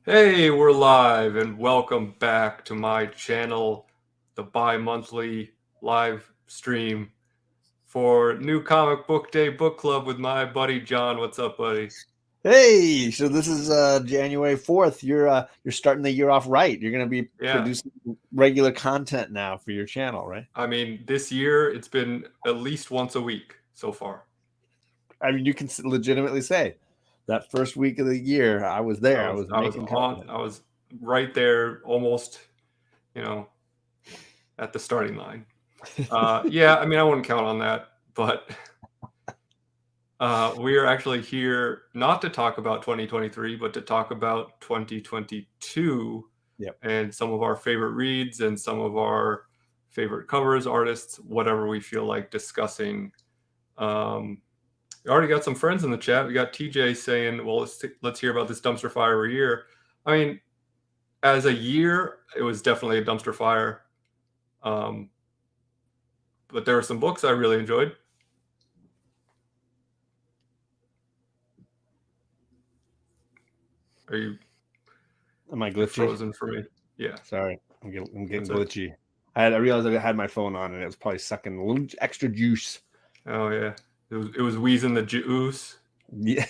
Hey, we're live and welcome back to my channel, the bi-monthly live stream for New Comic Book Day Book Club with my buddy John. What's up, buddy? Hey, so this is January 4th. You're starting the year off right. You're going to be Yeah, producing regular content now for your channel, right? I mean, this year it's been at least once a week so far. I mean, you can legitimately say that first week of the year I was I there. I was was I was making on content. I was right there almost, you know, at the starting line. Yeah, I mean, I wouldn't count on that, but we are actually here not to talk about 2023, but to talk about 2022 Yep. and some of our favorite reads and some of our favorite covers, artists, whatever we feel like discussing. We already got some friends in the chat. We got TJ saying, well, let's hear about this dumpster fire year. I mean, as a year, it was definitely a dumpster fire. But there were some books I really enjoyed. Are you Am I you're glitchy? frozen for me? Yeah. Sorry, I'm getting That's it. glitchy. I realized I had my phone on and it was probably sucking a little extra juice. Oh yeah. It was wheezing the juice. Yeah,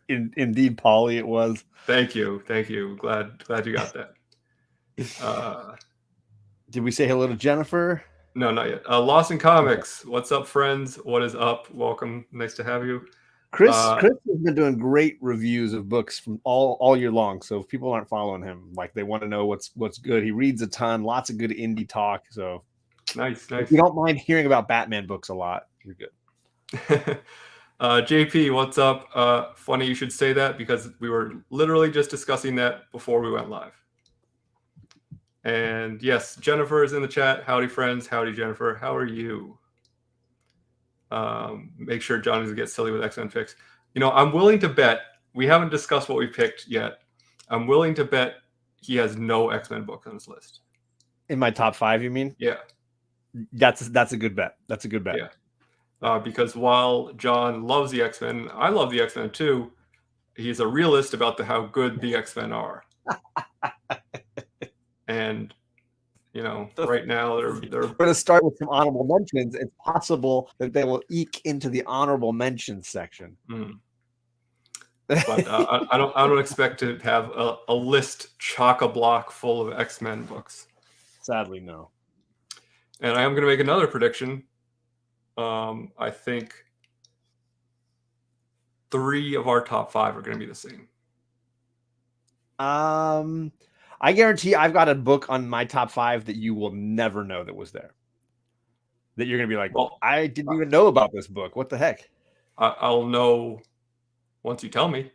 indeed, Polly, it was. Thank you. Glad you got that. Did we say hello to Jennifer? No, not yet. Lawson Comics. What's up, friends? What is up? Welcome. Nice to have you. Chris has been doing great reviews of books from all year long. So if people aren't following him, like they want to know what's good. He reads a ton, lots of good indie talk. So Nice. if you don't mind hearing about Batman books a lot, you're good. JP, what's up? Funny you should say that because we were literally just discussing that before we went live. And yes, Jennifer is in the chat. Howdy, friends. Howdy, Jennifer. How are you? Make sure John doesn't get silly with X-Men picks. You know, I'm willing to bet, we haven't discussed what we picked yet. I'm willing to bet he has no X-Men books on his list. In my top 5, you mean? Yeah. That's a good bet. That's a good bet. Yeah. Because while John loves the X-Men, I love the X-Men too. He's a realist about how good the X-Men are. And you know, right now they're We're going to start with some honorable mentions. It's possible that they will eke into the honorable mentions section. But I don't expect to have a list chock-a-block full of X-Men books. Sadly, no. And I am going to make another prediction. I think 3 of our top 5 are going to be the same. I guarantee I've got a book on my top 5 that you will never know that was there. That you're going to be like, well, I didn't even know about this book. What the heck? I'll know once you tell me.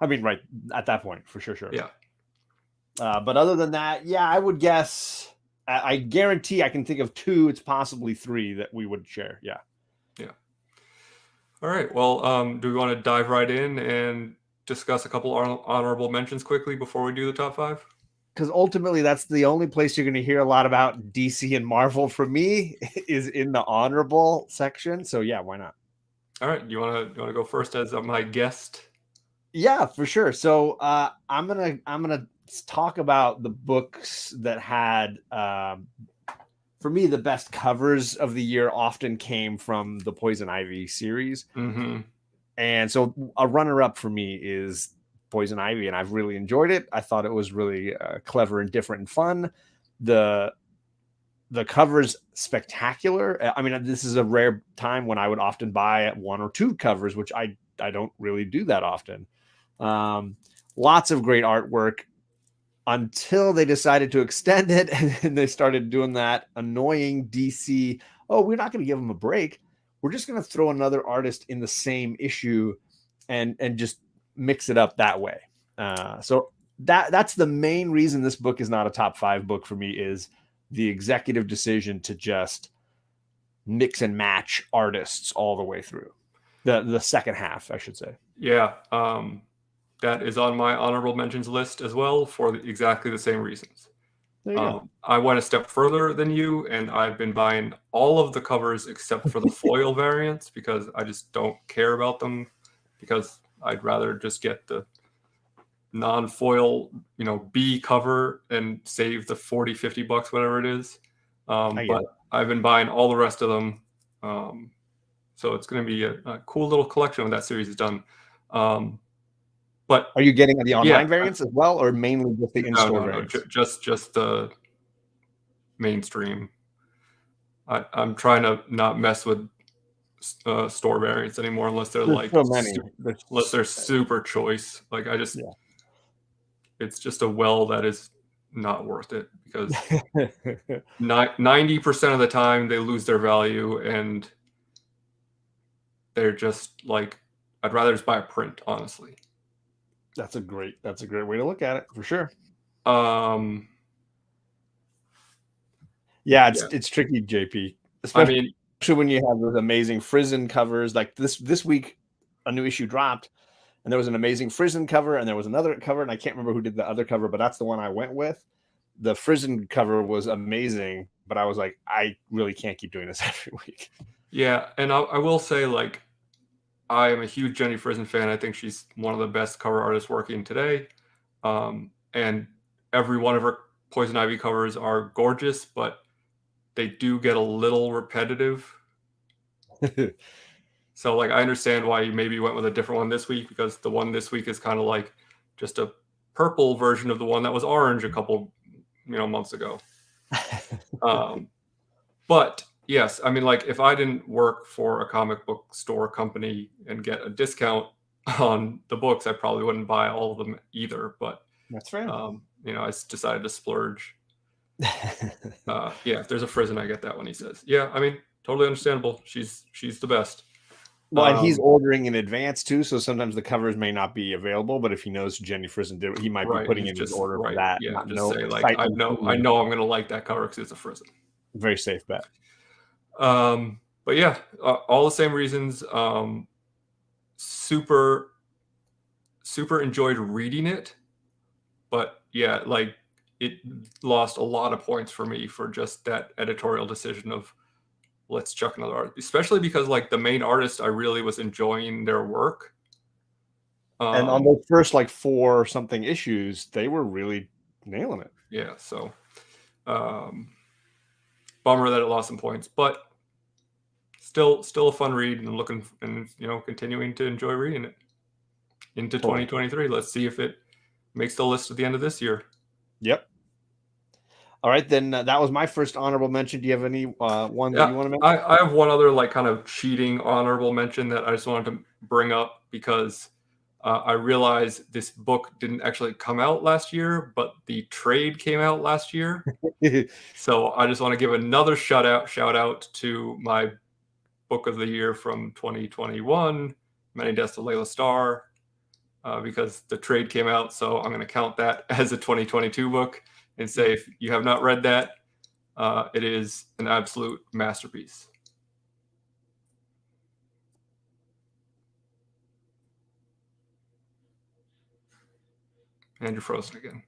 I mean, right at that point, for sure. Yeah. But other than that, yeah, I would guess. I guarantee I can think of 2. It's possibly 3 that we would share. Yeah. All right. Well, do we want to dive right in and discuss a couple honorable mentions quickly before we do the top 5? Because ultimately, that's the only place you're going to hear a lot about DC and Marvel from me is in the honorable section. So yeah, why not? All right. You want to go first as my guest? Yeah, for sure. So I'm gonna talk about the books that had, for me, the best covers of the year often came from the Poison Ivy series. Mm-hmm. And so a runner-up for me is Poison Ivy, and I've really enjoyed it. I thought it was really clever and different and fun. The cover's spectacular. I mean, this is a rare time when I would often buy 1 or 2 covers, which I don't really do that often. Lots of great artwork until they decided to extend it, and then they started doing that annoying DC. Oh, we're not going to give them a break. We're just going to throw another artist in the same issue and just mix it up that way. So that's the main reason this book is not a top 5 book for me, is the executive decision to just mix and match artists all the way through the second half, I should say. Yeah. That is on my honorable mentions list as well for exactly the same reasons. I went a step further than you, and I've been buying all of the covers except for the foil variants because I just don't care about them, because I'd rather just get the non-foil, B cover and save the $40-$50, whatever it is. But I've been buying all the rest of them. So it's going to be a cool little collection when that series is done. But are you getting the online variants as well, or mainly just the in-store variants? No, just the mainstream. I'm trying to not mess with store variants anymore unless they're unless they're super choice. Like it's just a well that is not worth it, because 90% of the time they lose their value, and they're just like, I'd rather just buy a print, honestly. That's a great way to look at it, for sure. It's tricky, JP. Especially when you have those amazing Frizzen covers. Like this week, a new issue dropped, and there was an amazing Frizzen cover, and there was another cover, and I can't remember who did the other cover, but that's the one I went with. The Frizzen cover was amazing, but I was like, I really can't keep doing this every week. Yeah, and I will say, like, I am a huge Jenny Frizzen fan. I think she's one of the best cover artists working today. And every one of her Poison Ivy covers are gorgeous, but they do get a little repetitive. So, like, I understand why you maybe went with a different one this week, because the one this week is kind of like just a purple version of the one that was orange a couple, months ago. But yes, I mean, like, if I didn't work for a comic book store company and get a discount on the books, I probably wouldn't buy all of them either. But that's fair. I decided to splurge. If there's a Frizzen, I get that one, he says. Yeah, I mean, totally understandable. She's the best. Well, and he's ordering in advance too, so sometimes the covers may not be available. But if he knows Jenny Frizzen did, he might be putting in his order for that. Yeah, say, like, I know I'm going to like that cover because it's a Frizzen. Very safe bet. But yeah, all the same reasons. Super enjoyed reading it, but yeah, like, it lost a lot of points for me for just that editorial decision of, let's chuck another art, especially because, like, the main artist, I really was enjoying their work. And on those first 4 something issues, they were really nailing it. Yeah, so bummer that it lost some points, but still a fun read, and looking and continuing to enjoy reading it into 2023. Let's see if it makes the list at the end of this year. Yep. All right, then that was my first honorable mention. Do you have any one that you want to mention? I have one other, like, kind of cheating honorable mention that I just wanted to bring up, because I realized this book didn't actually come out last year, but the trade came out last year. So I just want to give another shout out to my book of the year from 2021, Many Deaths to Layla Starr, because the trade came out. So I'm going to count that as a 2022 book and say, if you have not read that, it is an absolute masterpiece. And you're frozen again.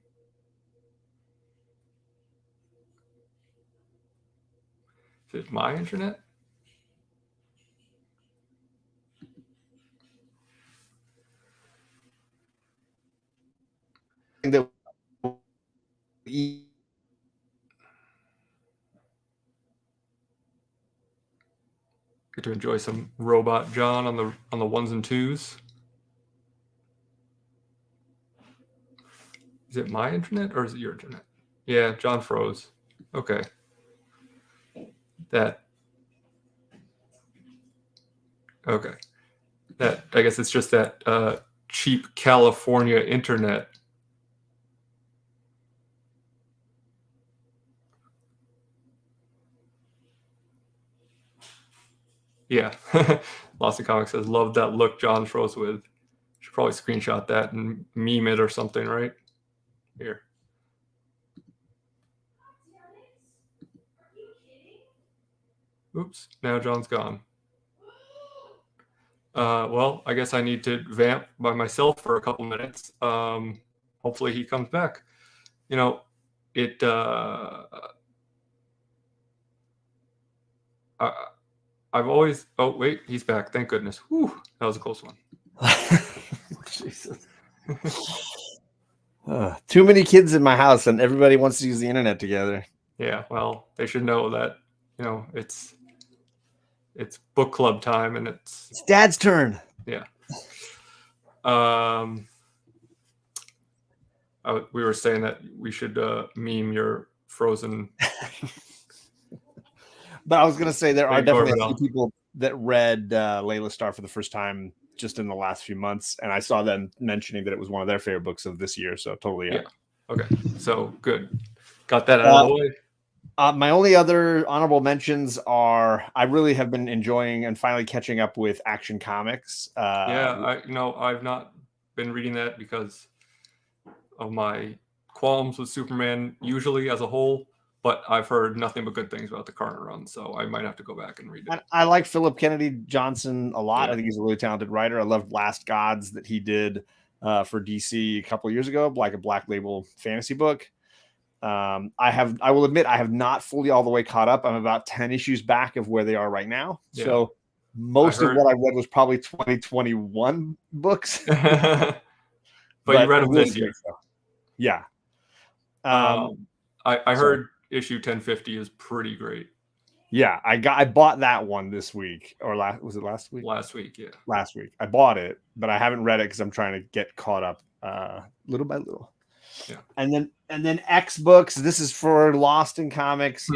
Is it my internet? Get to enjoy some Robot John on the ones and twos. Is it my internet or is it your internet? Yeah, John froze. Okay. That I guess it's just that cheap California internet. Yeah. Lost in Comics says, love that look John froze with. Should probably screenshot that and meme it or something, right? Here. Oops, now John's gone. Well, I guess I need to vamp by myself for a couple minutes. Hopefully he comes back. I've always... Oh, wait, he's back. Thank goodness. Whew, that was a close one. Jesus. Too many kids in my house, and everybody wants to use the internet together. Yeah, well, they should know that, it's book club time, and It's Dad's turn. yeah. We were saying that we should meme your Frozen. But I was gonna say there are Thank definitely a Corbin. few people that read Layla Starr for the first time just in the last few months, and I saw them mentioning that it was one of their favorite books of this year. So totally, Yeah. Okay, so good. Got that out of the way. My only other honorable mentions are I really have been enjoying and finally catching up with Action Comics. Yeah, I've not been reading that because of my qualms with Superman usually as a whole, but I've heard nothing but good things about the current run, so I might have to go back and read it. I like Philip Kennedy Johnson a lot. Yeah. I think he's a really talented writer. I loved Last Gods that he did for DC a couple of years ago, like a Black Label fantasy book. I will admit I have not fully all the way caught up. I'm about 10 issues back of where they are right now. Yeah. So most of what I read was probably 2021 books. but you read them this year. Yeah. I heard issue 1050 is pretty great. Yeah, I bought that one this week, or was it last week? Last week, yeah. Last week. I bought it, but I haven't read it because I'm trying to get caught up little by little. Yeah. And then X books. This is for Lost in Comics.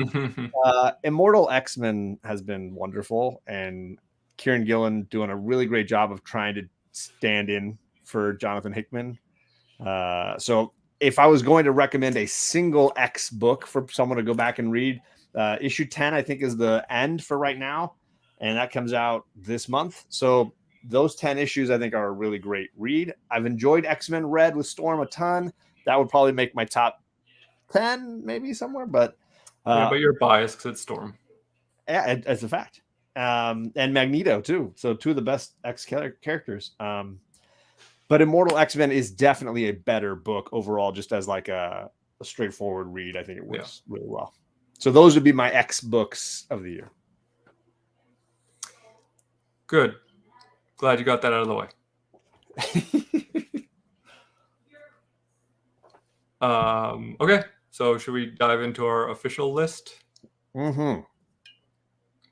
Immortal X-Men has been wonderful, and Kieran Gillen doing a really great job of trying to stand in for Jonathan Hickman. So if I was going to recommend a single X book for someone to go back and read, issue 10, I think, is the end for right now. And that comes out this month. So those 10 issues, I think, are a really great read. I've enjoyed X-Men Red with Storm a ton. That would probably make my top 10, maybe somewhere. But but you're biased because it's Storm. Yeah, it's a fact. And Magneto, too. So two of the best X characters. But Immortal X-Men is definitely a better book overall, just as like a straightforward read. I think it works really well. So those would be my X books of the year. Good. Glad you got that out of the way. Okay, so should we dive into our official list? Mm-hmm.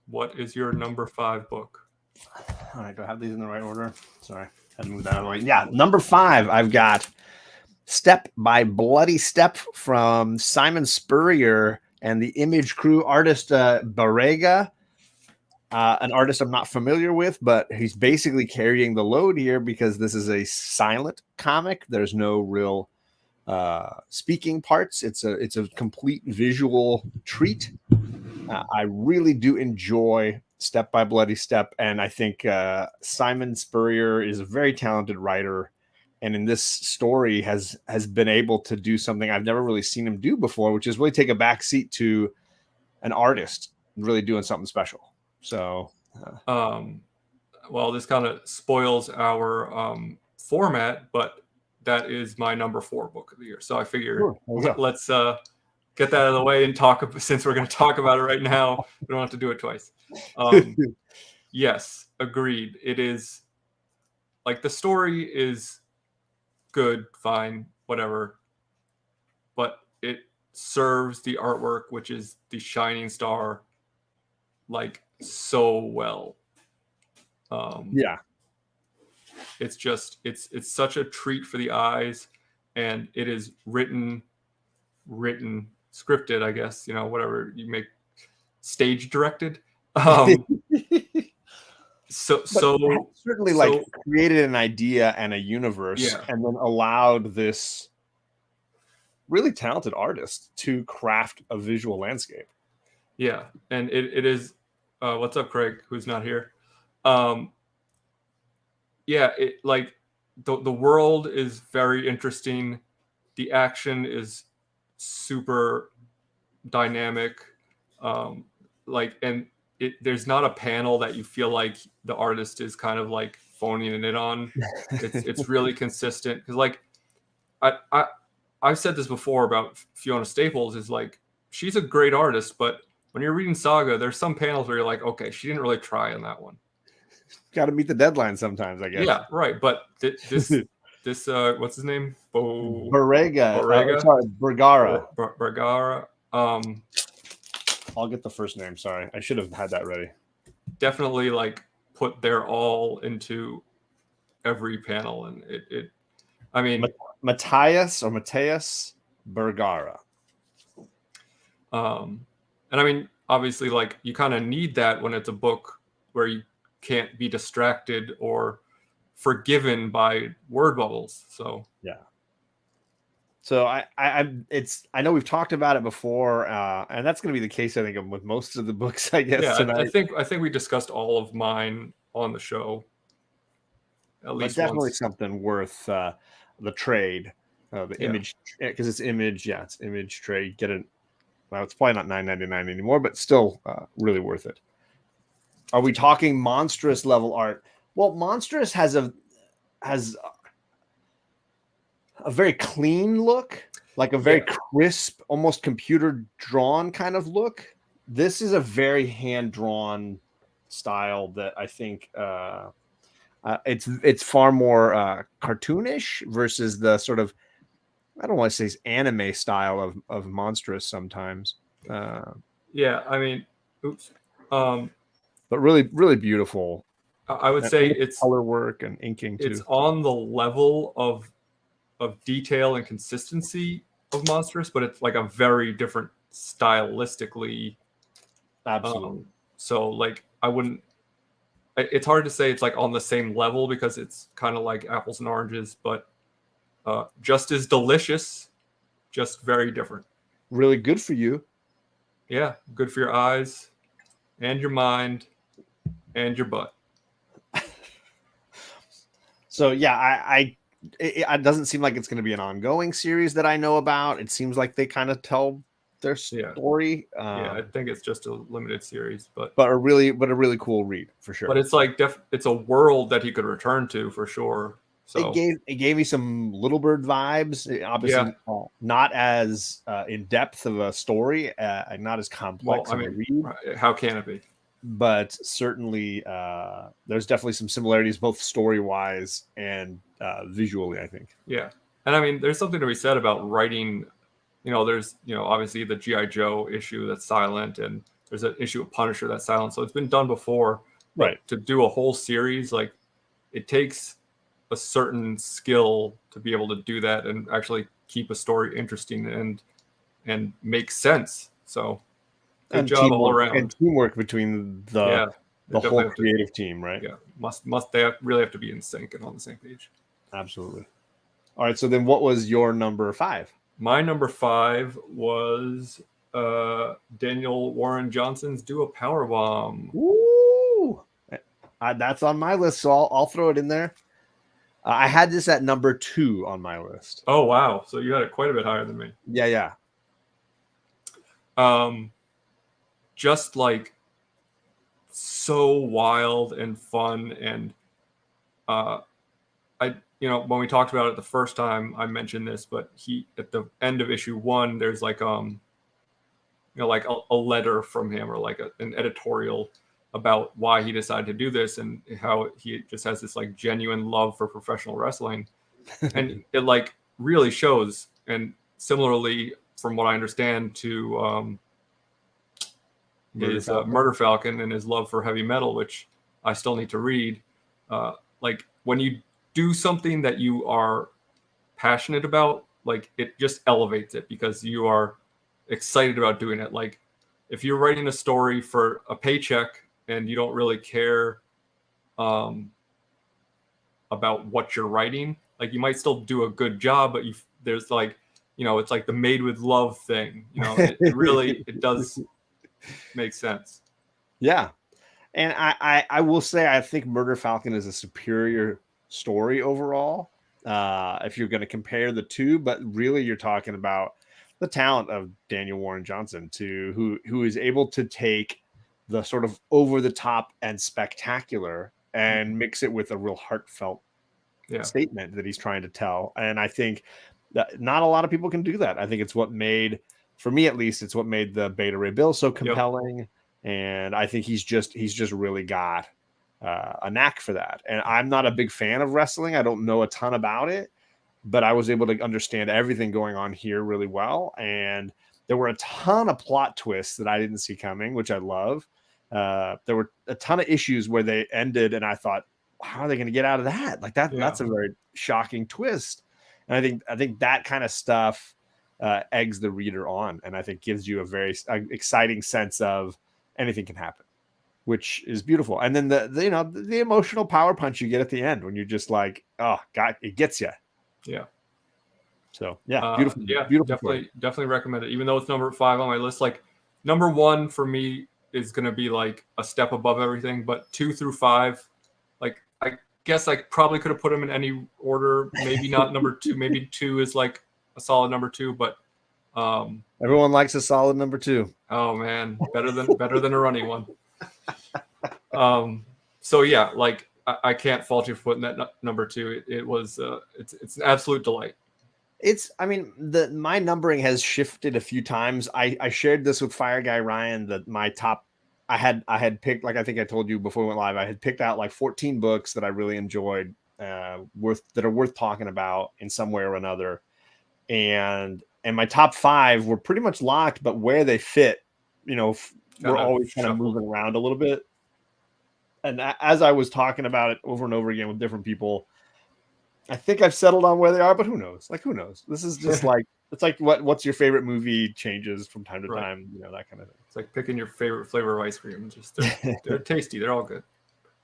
What is your number 5 book? All right, do I have these in the right order? Sorry, had to move that out of the way. Yeah, number 5, I've got Step by Bloody Step from Simon Spurrier and the Image Crew artist Barrega. An artist I'm not familiar with, but he's basically carrying the load here because this is a silent comic. There's no real speaking parts. It's a complete visual treat. I really do enjoy Step by Bloody Step, and I think Simon Spurrier is a very talented writer, and in this story has been able to do something I've never really seen him do before, which is really take a back seat to an artist really doing something special. So well, this kind of spoils our format, but that is my number 4 book of the year. So I figure let's get that out of the way and talk, since we're going to talk about it right now. We don't have to do it twice. Yes, agreed. It is like the story is good, fine, whatever, but it serves the artwork, which is the shining star, like so well. It's just it's such a treat for the eyes, and it is written scripted, I guess, whatever you make, stage directed. Certainly created an idea and a universe, and then allowed this really talented artist to craft a visual landscape. Yeah, and it is what's up, Craig, who's not here. It like the world is very interesting. The action is super dynamic. There's not a panel that you feel like the artist is kind of like phoning it on. It's really consistent, because like I've said this before about Fiona Staples, is like, she's a great artist, but when you're reading Saga, there's some panels where you're like, okay, she didn't really try on that one. Got to meet the deadline sometimes, I guess. Yeah, right. But this this what's his name? Borrega, Sorry, Bergara. Bergara. I'll get the first name. Sorry, I should have had that ready. Definitely like put their all into every panel, and it I mean, Mateus Bergara. And I mean, obviously, like you kind of need that when it's a book where you can't be distracted or forgiven by word bubbles. So yeah. So I know we've talked about it before, and that's going to be the case I think with most of the books, I guess. Yeah, tonight. I think we discussed all of mine on the show. At least definitely once. Something worth the trade, the image, because it's image. Yeah, it's image trade. Get it. Well, it's probably not $9.99 anymore, but still really worth it. Are we talking monstrous level art? Well, monstrous has a very clean look, like a very crisp, almost computer drawn kind of look. This is a very hand drawn style that I think it's far more cartoonish versus the sort of, I don't want to say anime style of monstrous sometimes. Yeah, I mean, oops. But really, really beautiful. I would say it's color work and inking too. It's on the level of detail and consistency of monstrous, but it's like a very different stylistically. Absolutely. So like I wouldn't. It's hard to say it's like on the same level because it's kind of like apples and oranges, but just as delicious, just very different. Really good for you. Yeah, good for your eyes and your mind and your butt. So yeah, it doesn't seem like it's going to be an ongoing series that I know about. It seems like they kind of tell their story. Yeah, I think it's just a limited series, but a really cool read for sure. But it's like it's a world that he could return to for sure. So it gave me some Little Bird vibes. Obviously, not as in depth of a story, not as complex of a read. How can it be? But certainly, there's definitely some similarities, both story wise and visually, I think. Yeah, and I mean, there's something to be said about writing. There's obviously the G.I. Joe issue that's silent, and there's an issue of Punisher that's silent. So it's been done before, right? To do a whole series, like it takes a certain skill to be able to do that and actually keep a story interesting and make sense. So good job all around. And teamwork between the whole creative team, right? Yeah, they really have to be in sync and on the same page. Absolutely. All right, so then what was your number 5? My number 5 was Daniel Warren Johnson's Do a Powerbomb. Ooh, that's on my list, so I'll throw it in there. I had this at number 2 on my list. Oh wow! So you had it quite a bit higher than me. Yeah. Just like so wild and fun, and when we talked about it the first time, I mentioned this, but he at the end of issue 1, there's like like a letter from him or like an editorial about why he decided to do this and how he just has this like genuine love for professional wrestling, and it like really shows. And similarly, from what I understand, to his Murder Falcon and his love for heavy metal, which I still need to read. Like when you do something that you are passionate about, like it just elevates it because you are excited about doing it. Like if you're writing a story for a paycheck and you don't really care about what you're writing, like you might still do a good job, but there's like, it's like the made with love thing, it really, it does make sense. Yeah. And I will say, I think Murder Falcon is a superior story overall. If you're going to compare the two, but really you're talking about the talent of Daniel Warren Johnson who is able to take the sort of over the top and spectacular and mix it with a real heartfelt statement that he's trying to tell. And I think that not a lot of people can do that. I think it's what made, for me at least, it's what made the Beta Ray Bill so compelling. Yep. And I think he's just really got a knack for that. And I'm not a big fan of wrestling. I don't know a ton about it, but I was able to understand everything going on here really well. And there were a ton of plot twists that I didn't see coming, which I love. There were a ton of issues where they ended, and I thought, how are they going to get out of that? Like that, that's a very shocking twist. And I think that kind of stuff eggs the reader on, and I think gives you a very exciting sense of anything can happen, which is beautiful. And then the emotional power punch you get at the end when you're just like, oh God, it gets you. Yeah. So beautiful. Yeah, beautiful. Definitely recommend it. Even though it's number 5 on my list, like number 1 for me is going to be like a step above everything, but 2 through 5, like I guess I probably could have put them in any order. Maybe not number 2. Maybe 2 is like a solid number 2, but everyone likes a solid number 2. Oh man, better than a runny one. So yeah, like I can't fault you for putting that number 2. It was it's an absolute delight. My numbering has shifted a few times. I shared this with Fire Guy Ryan that my top, I had picked, like I think I told you before we went live, I had picked out like 14 books that I really enjoyed, that are worth talking about in some way or another. And my top 5 were pretty much locked, but where they fit, we're always kind of moving around a little bit. And as I was talking about it over and over again with different people, I think I've settled on where they are, but who knows? Like, who knows? This is just like, it's like what's your favorite movie changes from time to time, that kind of thing. It's like picking your favorite flavor of ice cream. Just they're tasty. They're all good.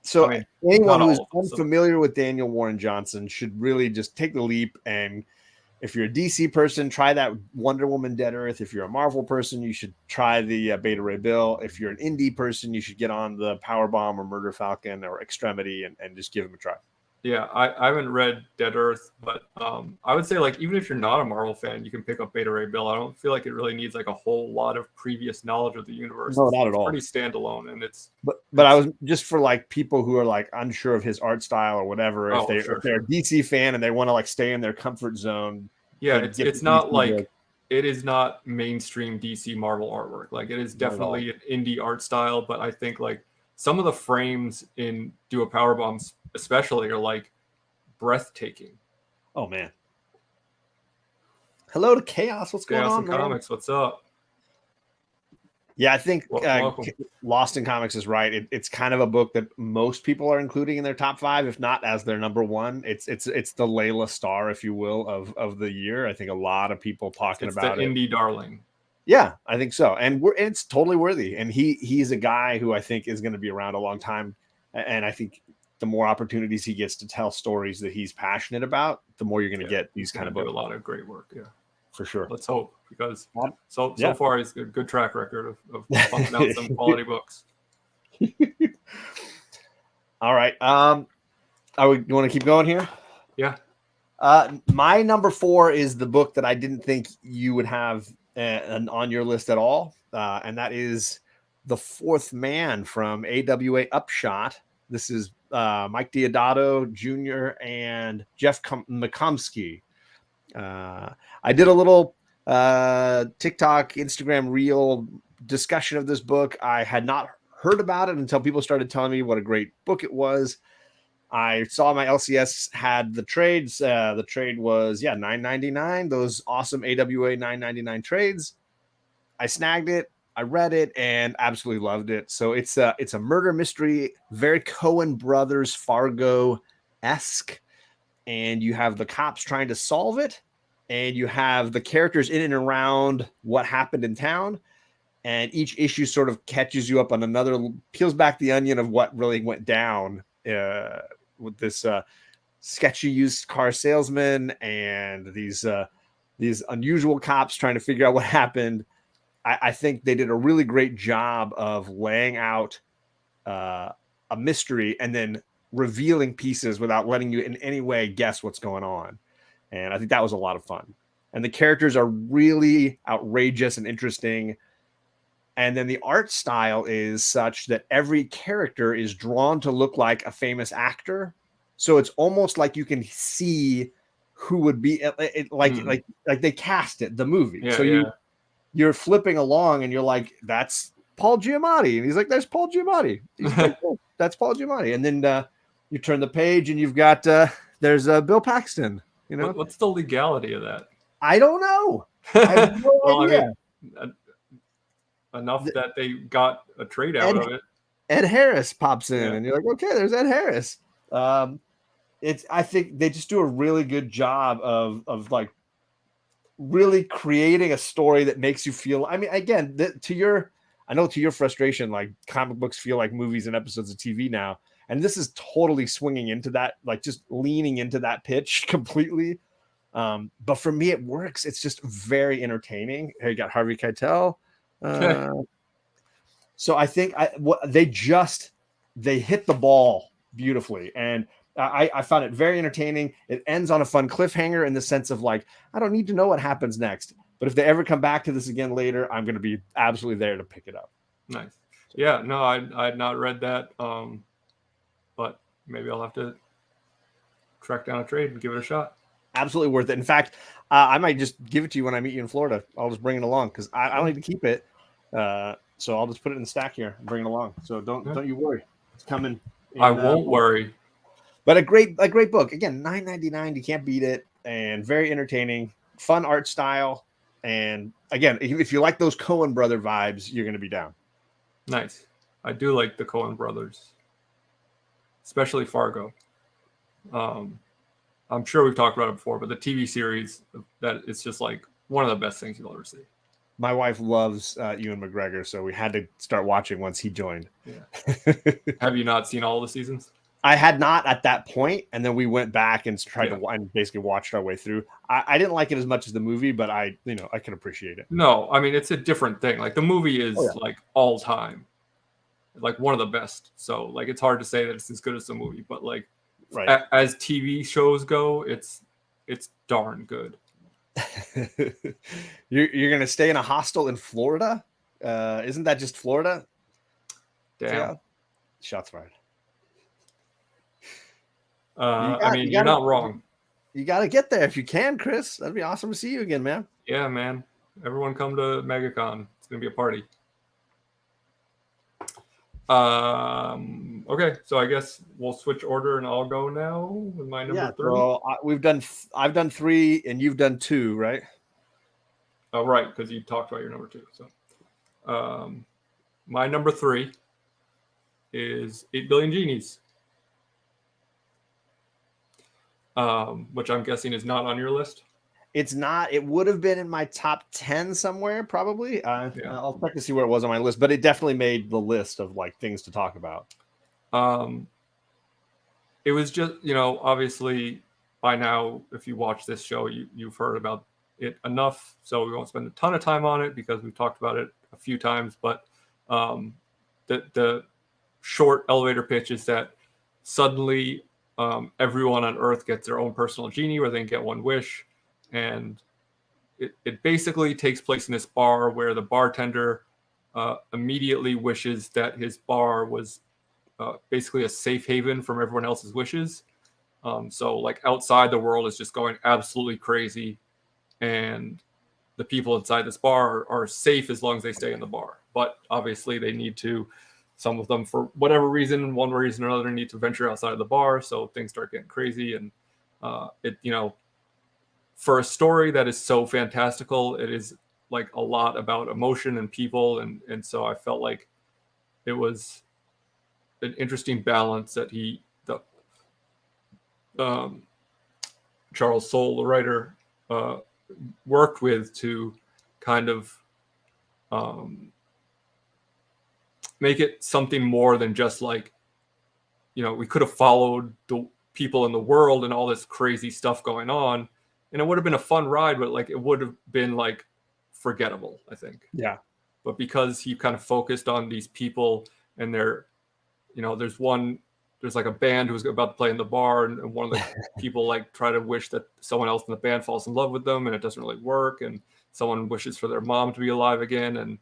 So anyone who's unfamiliar with Daniel Warren Johnson should really just take the leap. And if you're a DC person, try that Wonder Woman Dead Earth. If you're a Marvel person, you should try the Beta Ray Bill. If you're an indie person, you should get on the Powerbomb or Murder Falcon or Extremity and just give them a try. Yeah, I haven't read Dead Earth, but I would say, like, even if you're not a Marvel fan, you can pick up Beta Ray Bill. I don't feel like it really needs like a whole lot of previous knowledge of the universe. No, not at all. Pretty standalone, and But I was just for like people who are like unsure of his art style or whatever. If they're a DC fan and they want to like stay in their comfort zone. Yeah, it's not like it is not mainstream DC Marvel artwork. Like it is definitely an indie art style, but I think like some of the frames in Do a Powerbomb especially are like breathtaking. Oh man. Hello to Chaos. What's going on, man? Comics, what's up? Yeah, I think Lost in Comics is right. It's kind of a book that most people are including in their top 5, if not as their number 1. It's the Layla Star, if you will, of the year. I think a lot of people talking about it. It's the indie darling. Yeah, I think so. And it's totally worthy. And he's a guy who I think is going to be around a long time. And I think the more opportunities he gets to tell stories that he's passionate about, the more you're going to get these kind of books. A lot of great work. Yeah. For sure. Let's hope, because so far he's a good track record of pumping out some quality books. All right. You want to keep going here? Yeah. My number 4 is the book that I didn't think you would have on your list at all, and that is The Fourth Man from AWA Upshot. This is Mike Deodato Jr. and Jeff McComsky. I did a little TikTok, Instagram reel discussion of this book. I had not heard about it until people started telling me what a great book it was. I saw my LCS had the trades. The trade was $9.99. Those awesome AWA $9.99 trades. I snagged it. I read it and absolutely loved it. So it's a murder mystery, very Coen Brothers Fargo-esque. And you have the cops trying to solve it, and you have the characters in and around what happened in town, and each issue sort of catches you up on another, peels back the onion of what really went down with this sketchy used car salesman and these unusual cops trying to figure out what happened. I think they did a really great job of laying out a mystery and then revealing pieces without letting you in any way guess what's going on. And I think that was a lot of fun. And the characters are really outrageous and interesting. And then the art style is such that every character is drawn to look like a famous actor. So it's almost like you can see who would be like they cast it, the movie. Yeah, so you're flipping along and you're like, that's Paul Giamatti. And he's like, there's Paul Giamatti. He's cool. that's Paul Giamatti. And then you turn the page and you've got there's Bill Paxton. You know, What's the legality of that? I don't know. I have no Well, idea. I mean, enough that they got a trade out of it. Ed Harris pops in, Yeah. and you're like, okay, there's Ed Harris. I think they just do a really good job of like really creating a story that makes you feel. I mean, again, I know to your frustration, like comic books feel like movies and episodes of TV now, and this is totally swinging into that, like just leaning into that pitch completely. But for me, it works. It's just very entertaining. Here you got Harvey Keitel. So I think they hit the ball beautifully, and I found it very entertaining. It ends on a fun cliffhanger in the sense of like, I don't need to know what happens next, but if they ever come back to this again later, I'm going to be absolutely there to pick it up. Nice. Yeah, no, I had not read that, but maybe I'll have to track down a trade and give it a shot. Absolutely worth it. In fact, I might just give it to you when I meet you in Florida. I'll just bring it along because I don't need to keep it. So I'll just put it in the stack here and bring it along. So don't you worry. It's coming. I won't worry. But a great book. Again, $9.99. You can't beat it. And very entertaining, fun art style. And again, if you like those Coen brother vibes, you're going to be down. Nice. I do like the Coen brothers, especially Fargo. I'm sure we've talked about it before, but the TV series, that it's just like one of the best things you'll ever see. My wife loves Ewan McGregor, so we had to start watching once he joined. Yeah. Have you not seen all the seasons? I had not at that point, and then we went back and tried to and basically watched our way through. I didn't like it as much as the movie, but I can appreciate it. No, I mean it's a different thing. Like the movie is like all time, like one of the best. So like it's hard to say that it's as good as the movie, but like as TV shows go, it's darn good. You're gonna stay in a hostel in Florida? Isn't that just Florida? Damn. Yeah. Shots fired. I mean, you're not wrong. You got to get there if you can, Chris. That'd be awesome to see you again, man. Yeah, man. Everyone come to MegaCon. It's going to be a party. Okay, so I guess we'll switch order and I'll go now with my number 3. So I've done 3 and you've done 2, right? Oh, right, because you talked about your number 2. So my number 3 is 8 Billion Genies. Which I'm guessing is not on your list. It's not. It would have been in my top 10 somewhere, probably. I'll check to see where it was on my list, but it definitely made the list of like things to talk about. It was just, obviously by now, if you watch this show, you've heard about it enough, so we won't spend a ton of time on it because we've talked about it a few times. But the short elevator pitch is that suddenly everyone on Earth gets their own personal genie where they can get one wish. And it basically takes place in this bar where the bartender immediately wishes that his bar was basically a safe haven from everyone else's wishes. So like outside the world is just going absolutely crazy. And the people inside this bar are safe as long as they stay in the bar. But obviously they need to, some of them for whatever reason, one reason or another, need to venture outside of the bar. So things start getting crazy. And for a story that is so fantastical, it is like a lot about emotion and people. And so I felt like it was an interesting balance that Charles Soule, the writer, worked with to kind of make it something more than just like, we could have followed the people in the world and all this crazy stuff going on, and it would have been a fun ride, but like it would have been like forgettable, I think. Yeah. But because he kind of focused on these people and there's like a band who's about to play in the bar, and one of the people like try to wish that someone else in the band falls in love with them, and it doesn't really work, and someone wishes for their mom to be alive again. And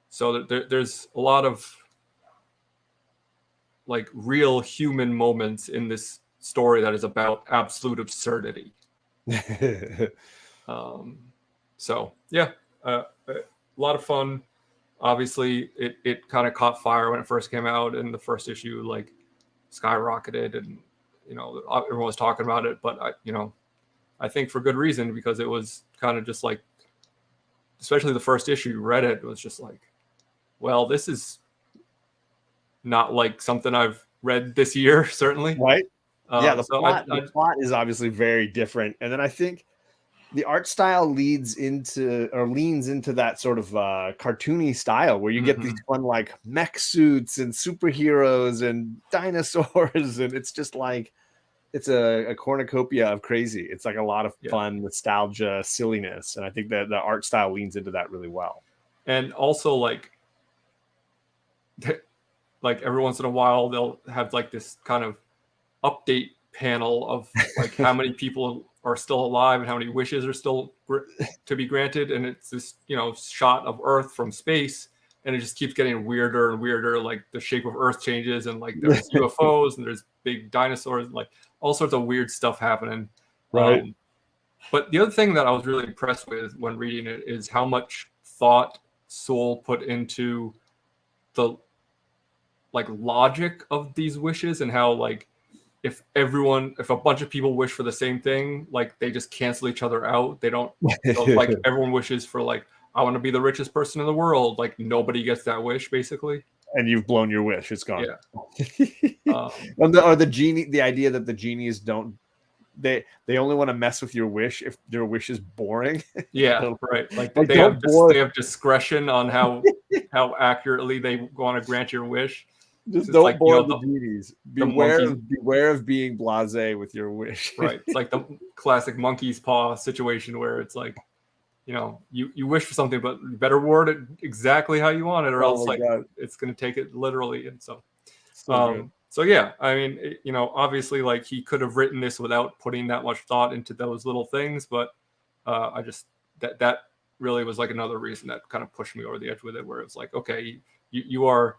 so there's a lot of like real human moments in this story that is about absolute absurdity. So yeah, a lot of fun. obviously it kind of caught fire when it first came out, and the first issue like skyrocketed, and everyone was talking about it. But I think for good reason, because it was kind of just like, especially the first issue, you read it was just like, well, this is not like something I've read this year, certainly. Right? Yeah, the So plot is obviously very different, and then I think the art style leans into that sort of cartoony style where you get these fun like mech suits and superheroes and dinosaurs, and it's just like it's a cornucopia of crazy. It's like a lot of fun, nostalgia, silliness, and I think that the art style leans into that really well. And also like every once in a while they'll have like this kind of update panel of like how many people are still alive and how many wishes are still to be granted, and it's this shot of Earth from space, and it just keeps getting weirder and weirder. Like the shape of Earth changes, and like there's UFOs and there's big dinosaurs, and like all sorts of weird stuff happening. Right. But the other thing that I was really impressed with when reading it is how much thought Soul put into the like logic of these wishes, and how like if a bunch of people wish for the same thing, like they just cancel each other out. They don't. So like everyone wishes for like, I want to be the richest person in the world. Like nobody gets that wish, basically. And you've blown your wish. It's gone. Yeah. Or the genie. The idea that the genies don't. They only want to mess with your wish if their wish is boring. Yeah, right. Like they have discretion on how accurately they want to grant your wish. Just don't like, bore the genies. Beware of being blasé with your wish. Right. It's like the classic monkey's paw situation where it's like, you wish for something, but you better word it exactly how you want it, or else it's going to take it literally. And so yeah, I mean, obviously, like he could have written this without putting that much thought into those little things, but I just that really was like another reason that kind of pushed me over the edge with it, where it's like, okay, you are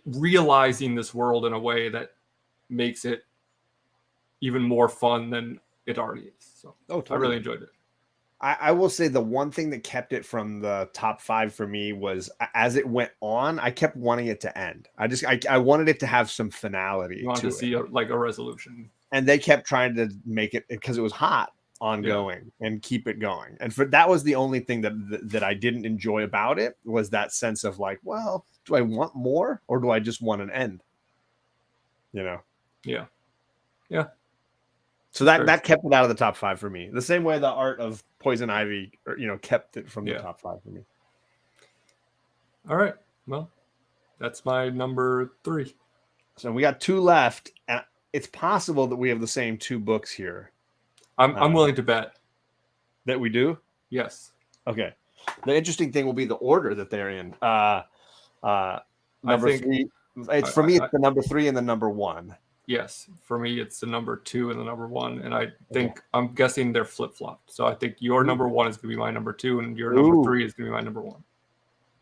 realizing this world in a way that makes it even more fun than it already is. So totally. I really enjoyed it. I will say the one thing that kept it from the top 5 for me was as it went on, I kept wanting it to end. I wanted it to have some finality. You wanted to see a resolution. And they kept trying to make it, because it was hot, ongoing and keep it going. And that was the only thing that I didn't enjoy about it, was that sense of like, well, do I want more or do I just want an end? Yeah. So that kept it out of the top 5 for me. The same way the art of Poison Ivy, kept it from the top 5 for me. All right. Well, that's my number 3. So we got 2 left, and it's possible that we have the same 2 books here. I'm willing to bet that we do. Yes. Okay. The interesting thing will be the order that they're in. Number 3. It's for me. It's the number 3 and the number 1. Yes, for me it's the number 2 and the number 1, and I think I'm guessing they're flip flopped. So I think your number 1 is going to be my number 2, and your number 3 is going to be my number 1.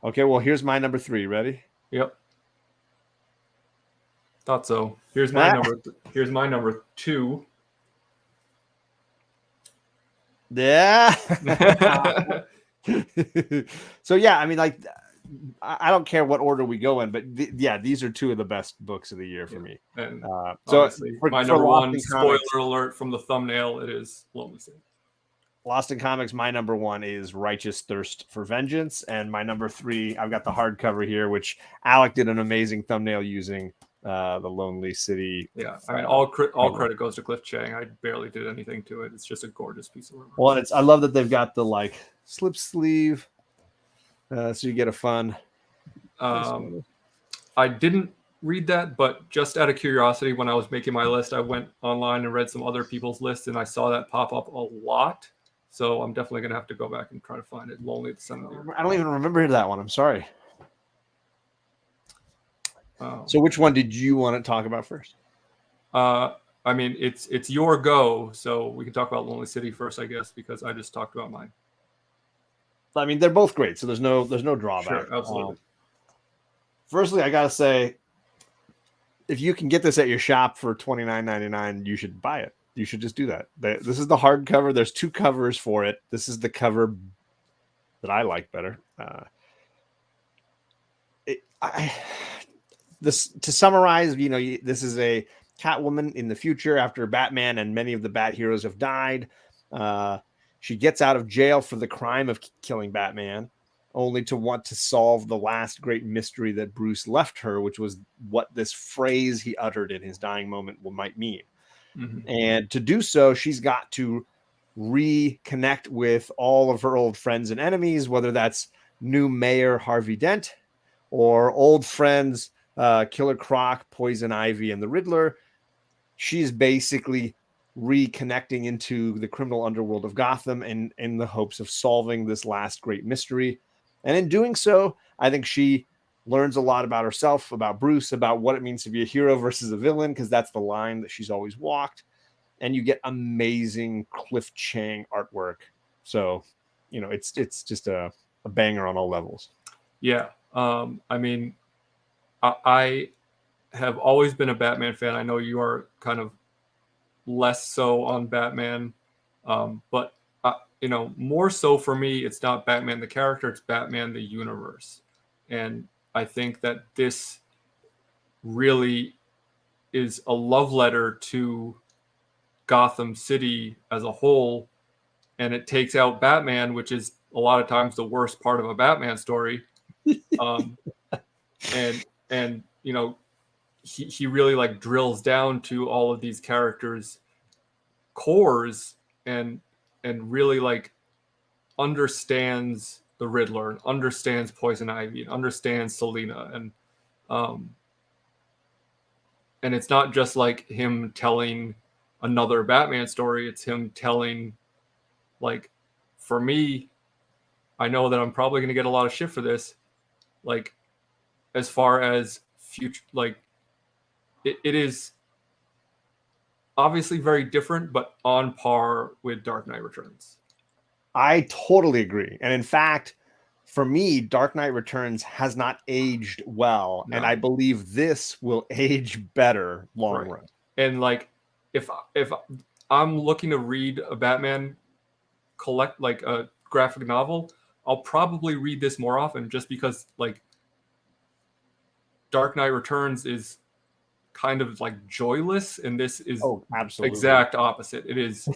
Okay, well here's my number 3. Ready? Yep. Thought so. Here's my number 2. Yeah. So yeah, I mean, like, I don't care what order we go in, but these are 2 of the best books of the year for me. And so my number 1, spoiler alert from the thumbnail, it is Lonely City. Lost in Comics, my number 1 is Righteous Thirst for Vengeance, and my number 3, I've got the hardcover here, which Alec did an amazing thumbnail using the Lonely City. Yeah, I mean, all credit goes to Cliff Chang. I barely did anything to it. It's just a gorgeous piece of work. Well, I love that they've got the like slip sleeve. So you get a fun. I didn't read that, but just out of curiosity, when I was making my list, I went online and read some other people's lists, and I saw that pop up a lot. So I'm definitely going to have to go back and try to find it. Lonely at the Sun of the Earth. I don't even remember that one. I'm sorry. So which one did you want to talk about first? I mean, it's your go, so we can talk about Lonely City first, I guess, because I just talked about mine. I mean, they're both great, so there's no drawback. Sure, absolutely. Firstly, I gotta say, if you can get this at your shop for $29.99, you should buy it. You should just do that. This is the hardcover. There's 2 covers for it. This is the cover that I like better. this, to summarize, this is a Catwoman in the future after Batman and many of the Bat heroes have died. She gets out of jail for the crime of killing Batman, only to want to solve the last great mystery that Bruce left her, which was what this phrase he uttered in his dying moment might mean. Mm-hmm. And to do so, she's got to reconnect with all of her old friends and enemies, whether that's new Mayor Harvey Dent or old friends Killer Croc, Poison Ivy, and the Riddler. She's basically reconnecting into the criminal underworld of Gotham in the hopes of solving this last great mystery. And in doing so, I think she learns a lot about herself, about Bruce, about what it means to be a hero versus a villain, because that's the line that she's always walked. And you get amazing Cliff Chang artwork. So, it's just a banger on all levels. Yeah. I mean, I have always been a Batman fan. I know you are kind of less so on Batman, but more so for me, it's not Batman the character, it's Batman the universe. And I think that this really is a love letter to Gotham City as a whole, and it takes out Batman, which is a lot of times the worst part of a Batman story. And he really like drills down to all of these characters' cores and really like understands the Riddler and understands Poison Ivy and understands Selina, and it's not just like him telling another Batman story, it's him telling, like, for me, I know that I'm probably going to get a lot of shit for this, like, as far as future, like, it is obviously very different, but on par with Dark Knight Returns. I totally agree. And in fact, for me, Dark Knight Returns has not aged well. No. And I believe this will age better long run. And like, if I'm looking to read a Batman like a graphic novel, I'll probably read this more often, just because like Dark Knight Returns is kind of like joyless, and this is exact opposite. It is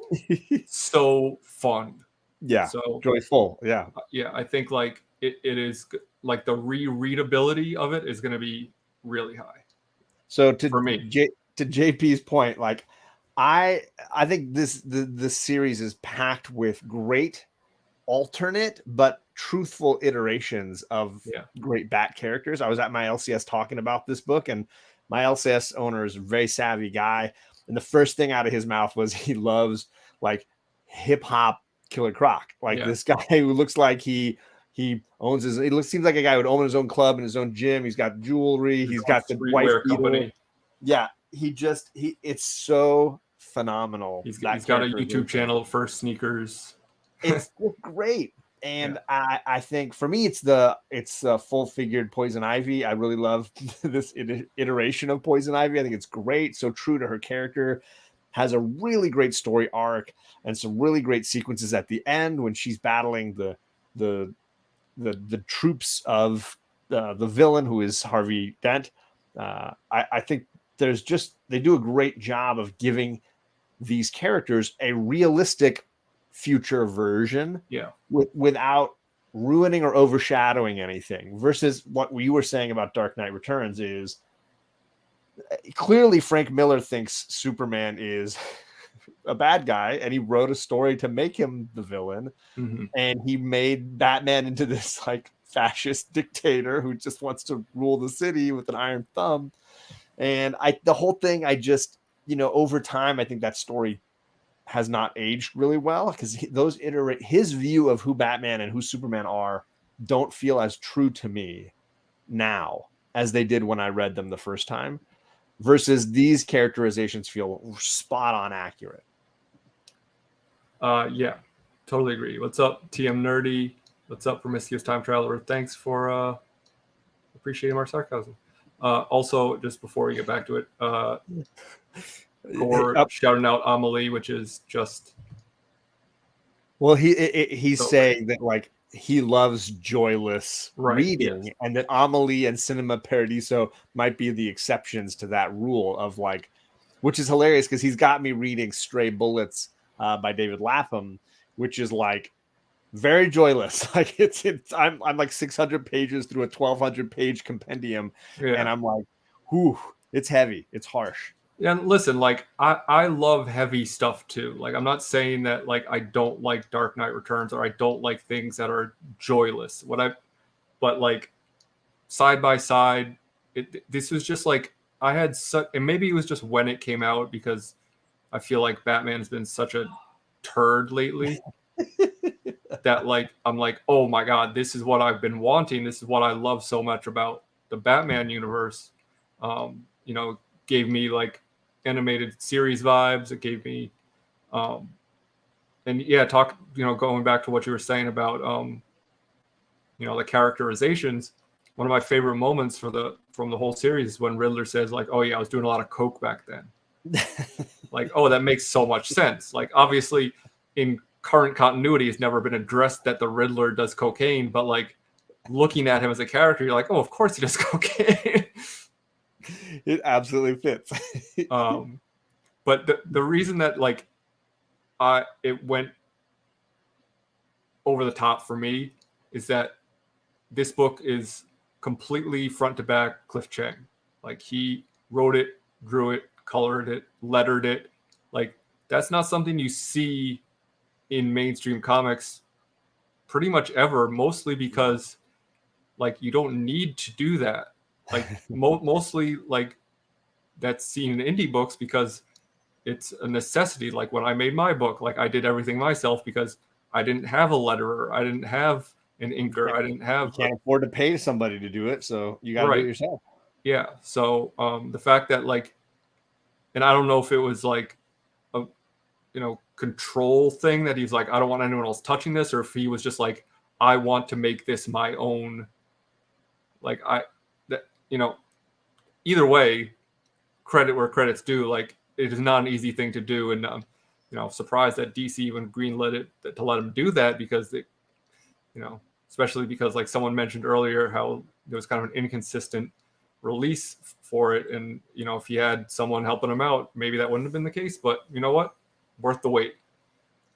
so fun. Yeah, so joyful. Yeah. I think like it is like the rereadability of it is going to be really high. So for me, to JP's point, like I think the series is packed with great alternate but truthful iterations of great Bat characters. I was at my LCS talking about this book, and my LCS owner is a very savvy guy, and the first thing out of his mouth was he loves like hip hop Killer Croc, like this guy who looks like he owns his. Seems like a guy who would own his own club and his own gym. He's got jewelry. He's got the wife company. Yeah, it's so phenomenal. He's got a YouTube channel for sneakers. It's great. And I think for me, it's the full-figured Poison Ivy. I really love this iteration of Poison Ivy. I think it's great. So true to her character. Has a really great story arc and some really great sequences at the end when she's battling the troops of the villain, who is Harvey Dent. I think they do a great job of giving these characters a realistic future version, without ruining or overshadowing anything. Versus what you were saying about Dark Knight Returns is clearly Frank Miller thinks Superman is a bad guy, and he wrote a story to make him the villain, and he made Batman into this like fascist dictator who just wants to rule the city with an iron thumb. And the whole thing, over time, I think that story has not aged really well, because his view of who Batman and who Superman are don't feel as true to me now as they did when I read them the first time, versus these characterizations feel spot on accurate. Yeah, totally agree. What's up, TM Nerdy? What's up, Promiscuous Time Traveler? Thanks for appreciating our sarcasm. Also, just before we get back to it, Gore shouting out Amelie, which is just he's saying that like he loves joyless Right. Yes. reading, and that Amelie and Cinema Paradiso might be the exceptions to that rule of like, which is hilarious because he's got me reading Stray Bullets by David Lapham, which is like very joyless. Like I'm like 600 pages through a 1,200 page compendium, and Yeah. I'm like, whew, it's heavy, it's harsh. Yeah, and listen, like I love heavy stuff too. Like I'm not saying that like I don't like Dark Knight Returns or I don't like things that are joyless. But like side by side, this was just like I had such, and maybe it was just when it came out because I feel like Batman's been such a turd lately that like I'm like, oh my god, this is what I've been wanting. This is what I love so much about the Batman universe. You know, gave me like animated series vibes. It gave me, and yeah, going back to what you were saying about, the characterizations. One of my favorite moments from the whole series is when Riddler says like, "Oh yeah, I was doing a lot of coke back then." Like, oh, that makes so much sense. Like, obviously, in current continuity, it's never been addressed that the Riddler does cocaine, but like looking at him as a character, you're like, oh, of course he does cocaine. It absolutely fits. But the reason that like it went over the top for me is that this book is completely front to back Cliff Chang. Like he wrote it, drew it, colored it, lettered it. Like that's not something you see in mainstream comics pretty much ever, mostly because like you don't need to do that. Like mostly like that's seen in indie books because it's a necessity. Like when I made my book, like I did everything myself because I didn't have a letterer, I didn't have an inker, I didn't You have can't afford to pay somebody to do it, so you got to do it right. yourself. Yeah. So the fact that like, and I don't know if it was like a control thing that he's like, I don't want anyone else touching this, or if he was just like, I want to make this my own. Like either way, credit where credit's due. Like it is not an easy thing to do, and surprised that DC even greenlit it to let him do that because they, especially because like someone mentioned earlier how there was kind of an inconsistent release for it, and if he had someone helping him out, maybe that wouldn't have been the case. But you know what, worth the wait.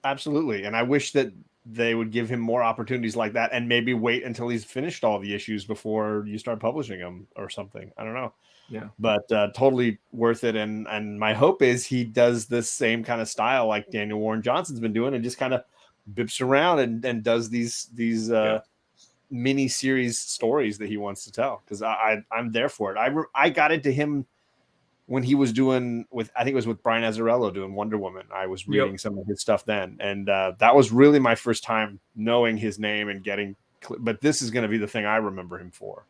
Absolutely, and I wish that they would give him more opportunities like that, and maybe wait until he's finished all the issues before you start publishing them or something. I don't know. Yeah, but totally worth it. And my hope is he does this same kind of style like Daniel Warren Johnson's been doing, and just kind of bips around and does these mini series stories that he wants to tell. Because I'm there for it. I got into him when he was doing I think it was with Brian Azzarello doing Wonder Woman. I was reading some of his stuff then, and that was really my first time knowing his name and getting. But this is going to be the thing I remember him for.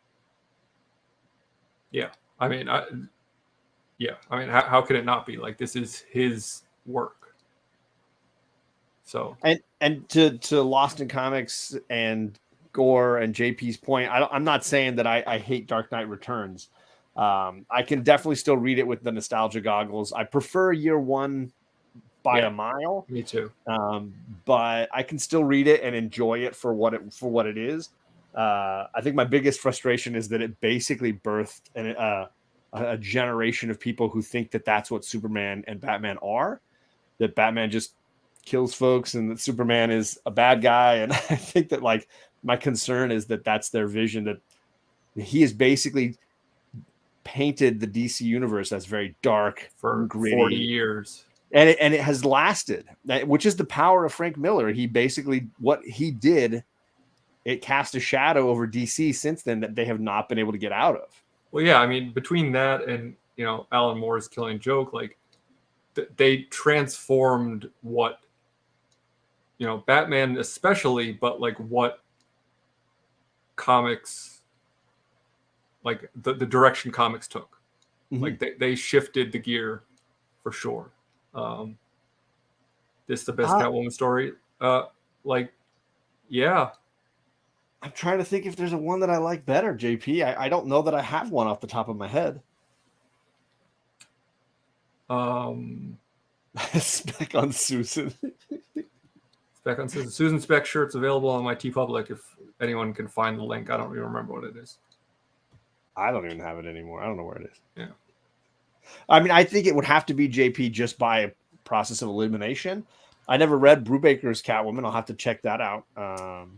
Yeah. I mean, how could it not be? Like this is his work. So and to Lost in Comics and Gore and JP's point, I'm not saying that I hate Dark Knight Returns. I can definitely still read it with the nostalgia goggles. I prefer Year One by a mile. Me too. But I can still read it and enjoy it for what it is. I think my biggest frustration is that it basically birthed a generation of people who think that that's what Superman and Batman are. That Batman just kills folks and that Superman is a bad guy. And I think that like my concern is that that's their vision, that he is basically painted the DC universe as very dark for gritty. 40 years. And it has lasted, which is the power of Frank Miller. He basically, what he did, it cast a shadow over DC since then that they have not been able to get out of. Well, yeah, I mean, between that and, Alan Moore's Killing Joke, like they transformed what, Batman especially, but like what comics, like the direction comics took. Mm-hmm. Like they shifted the gear for sure. This is the best Catwoman story. Yeah. I'm trying to think if there's a one that I like better, JP. I don't know that I have one off the top of my head. Spec on Susan. Back on Susan Speck shirt's available on my TeePublic if anyone can find the link. I don't even remember what it is. I don't even have it anymore. I don't know where it is. Yeah. I mean, I think it would have to be JP just by a process of elimination. I never read Brubaker's Catwoman. I'll have to check that out.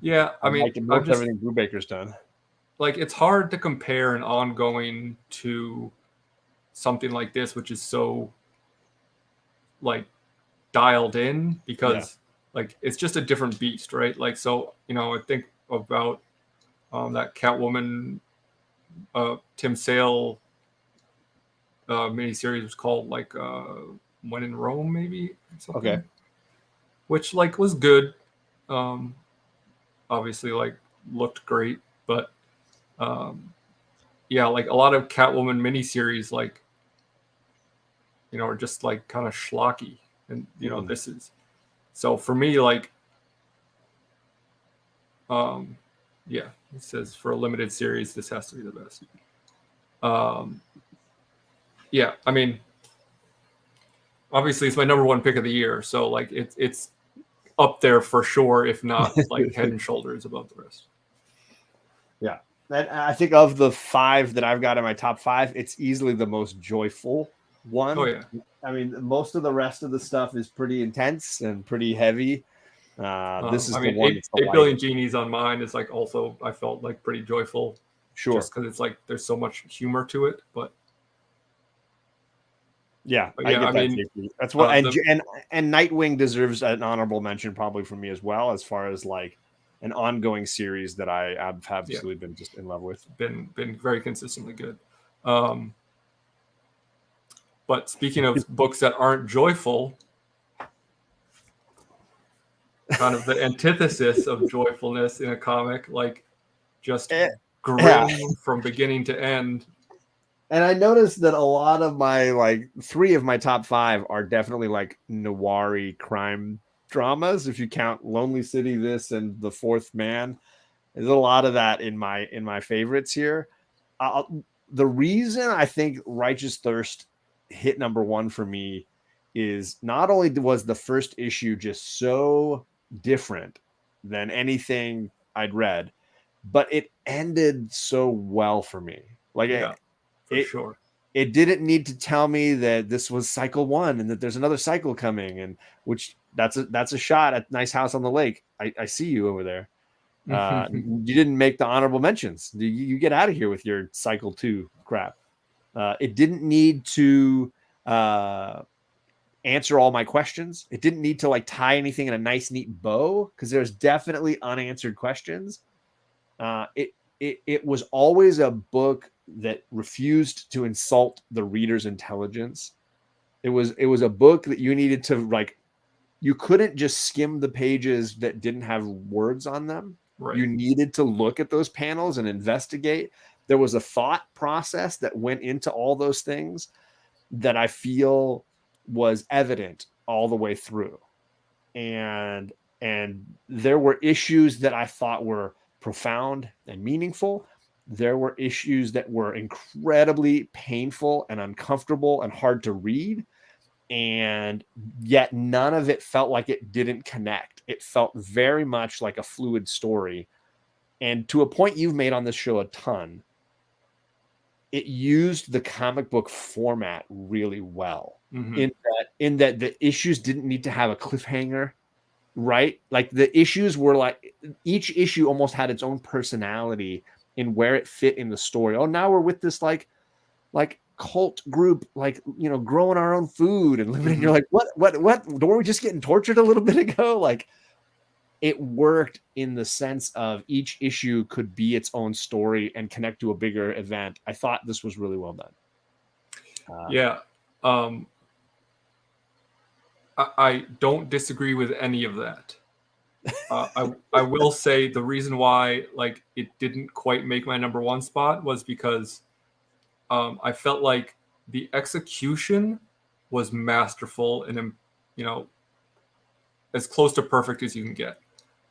Yeah, I mean, most everything Brubaker's done. Like, it's hard to compare an ongoing to something like this, which is so like dialed in, because like it's just a different beast, right? Like, so I think about that Catwoman Tim Sale miniseries was called like When in Rome, maybe something. Okay. Which like was good. Obviously, like looked great, but yeah, like a lot of Catwoman miniseries, like are just like kind of schlocky, and this is so for me, like yeah, it says for a limited series, this has to be the best. Yeah, I mean, obviously it's my number one pick of the year, so like it's up there for sure, if not like head and shoulders above the rest. Yeah. And I think of the 5 that I've got in my top 5, it's easily the most joyful one. Oh yeah. I mean, most of the rest of the stuff is pretty intense and pretty heavy. This is the one. 8 Billion Genies on mine is like also, I felt like pretty joyful. Sure. Just because it's like there's so much humor to it, but yeah, I get that. Mean, that's what, and Nightwing deserves an honorable mention probably from me as well, as far as like an ongoing series that I have absolutely been just in love with. Been very consistently good. But speaking of books that aren't joyful, kind of the antithesis of joyfulness in a comic, like just grim from beginning to end. And I noticed that a lot of my, like 3 of my top 5 are definitely like noir-y crime dramas. If you count Lonely City, this, and The Fourth Man, there's a lot of that in my favorites here. The reason I think Righteous Thirst hit number 1 for me is not only was the first issue just so different than anything I'd read, but it ended so well for me. Like, sure. It didn't need to tell me that this was cycle 1 and that there's another cycle coming, and which that's a shot at Nice House on the Lake. I see you over there. You didn't make the honorable mentions. You get out of here with your cycle 2 crap. It didn't need to answer all my questions. It didn't need to like tie anything in a nice, neat bow, because there's definitely unanswered questions. It was always a book that refused to insult the reader's intelligence. It was a book that you needed to like. You couldn't just skim the pages that didn't have words on them. Right. You needed to look at those panels and investigate. There was a thought process that went into all those things that I feel was evident all the way through. And there were issues that I thought were profound and meaningful. There were issues that were incredibly painful and uncomfortable and hard to read. And yet none of it felt like it didn't connect. It felt very much like a fluid story. And to a point you've made on this show a ton, it used the comic book format really well. Mm-hmm. In that the issues didn't need to have a cliffhanger, right? Like the issues were like, each issue almost had its own personality in where it fit in the story. Oh, now we're with this like cult group, like, growing our own food and living. Mm-hmm. You're like, what? Were we just getting tortured a little bit ago? Like, it worked in the sense of each issue could be its own story and connect to a bigger event. I thought this was really well done. Yeah. I don't disagree with any of that. I will say the reason why like it didn't quite make my number 1 spot was because I felt like the execution was masterful and as close to perfect as you can get,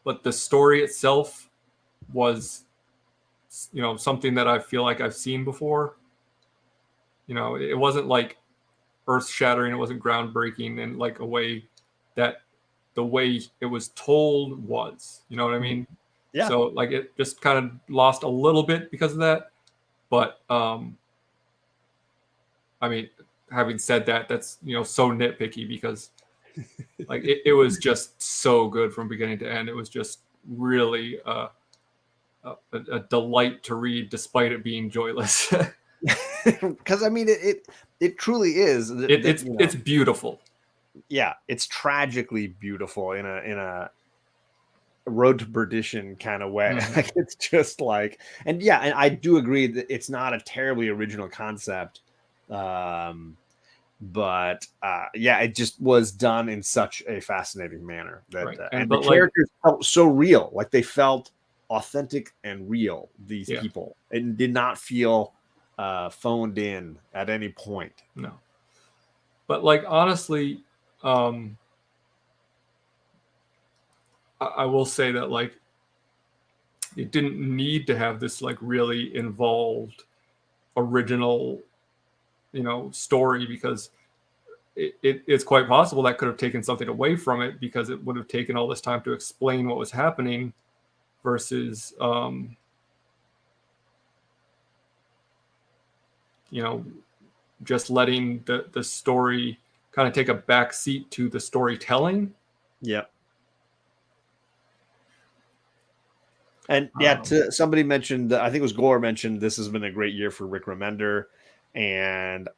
but the story itself was something that I feel like I've seen before. It wasn't like earth shattering, it wasn't groundbreaking in like a way that the way it was told was. You know what I mean? Yeah. So like it just kind of lost a little bit because of that. But I mean, having said that, that's so nitpicky because like it was just so good from beginning to end. It was just really a delight to read, despite it being joyless. Because I mean, it truly is. It's beautiful. Yeah, it's tragically beautiful in a road to perdition kind of way. Mhm. Like it's just like, and yeah, and I do agree that it's not a terribly original concept. But yeah, it just was done in such a fascinating manner that Right. and the But like, characters felt so real, like they felt authentic and real. These yeah, people, and did not feel phoned in at any point. no. But like honestly, um, I will say that like it didn't need to have this like really involved original, story because it's quite possible that could have taken something away from it because it would have taken all this time to explain what was happening versus you know just letting the story kind of take a back seat to the storytelling. Yep. And yeah, somebody mentioned, I think it was Gore mentioned, this has been a great year for Rick Remender. And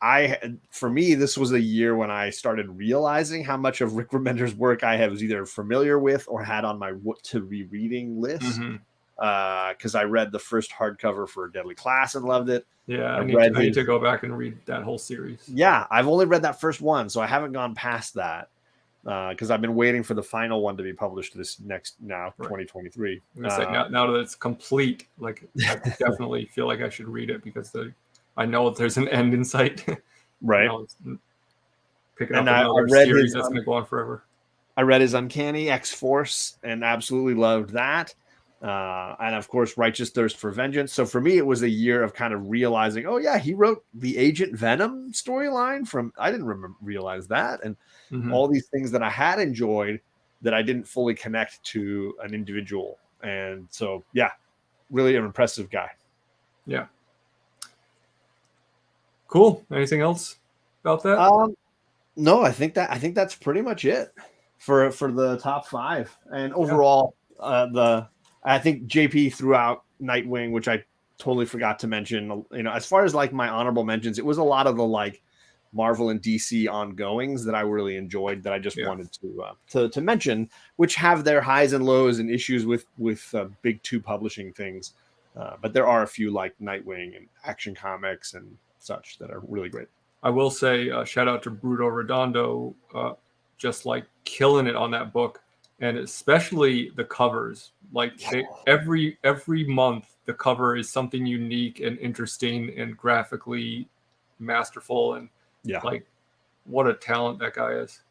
for me, this was a year when I started realizing how much of Rick Remender's work I was either familiar with or had on my what to rereading list. Mm-hmm. Because I read the first hardcover for Deadly Class and loved it. Yeah, I need to go back and read that whole series. Yeah, I've only read that first one, so I haven't gone past that because I've been waiting for the final one to be published this next 2023. I'm gonna say now that it's complete, like I definitely feel like I should read it because I know there's an end in sight. Right. Picking up another series that's going to go on forever. I read his Uncanny X-Force and absolutely loved that. And of course, Righteous Thirst for Vengeance. So for me, it was a year of kind of realizing, oh yeah, he wrote the Agent Venom storyline I didn't realize that. And all these things that I had enjoyed that I didn't fully connect to an individual. And so, yeah, really an impressive guy. Yeah. Cool. Anything else about that? No, I think that's pretty much it for the top 5. And overall, I think JP threw out Nightwing, which I totally forgot to mention. As far as like my honorable mentions, it was a lot of the like Marvel and DC ongoings that I really enjoyed that I just wanted to mention, which have their highs and lows and issues with big 2 publishing things. But there are a few like Nightwing and Action Comics and such that are really great. I will say shout out to Bruto Redondo, just like killing it on that book, and especially the covers. Like every month, the cover is something unique and interesting and graphically masterful, and like what a talent that guy is.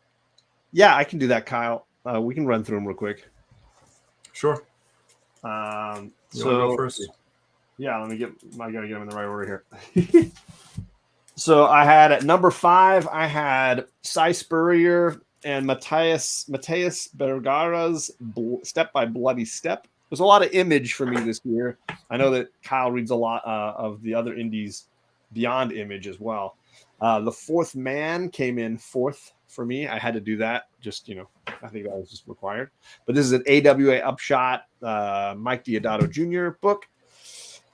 Yeah, I can do that, Kyle. We can run through them real quick. Sure. So go first. Yeah, I gotta get them in the right order here. So I had at number 5, I had Cy Spurrier and Mateus Bergara's Step by Bloody Step. There's a lot of Image for me this year. I know that Kyle reads a lot of the other indies beyond Image as well. The Fourth Man came in 4th for me. I had to do that. Just, I think that was just required. But this is an AWA Upshot, Mike Deodato Jr. book.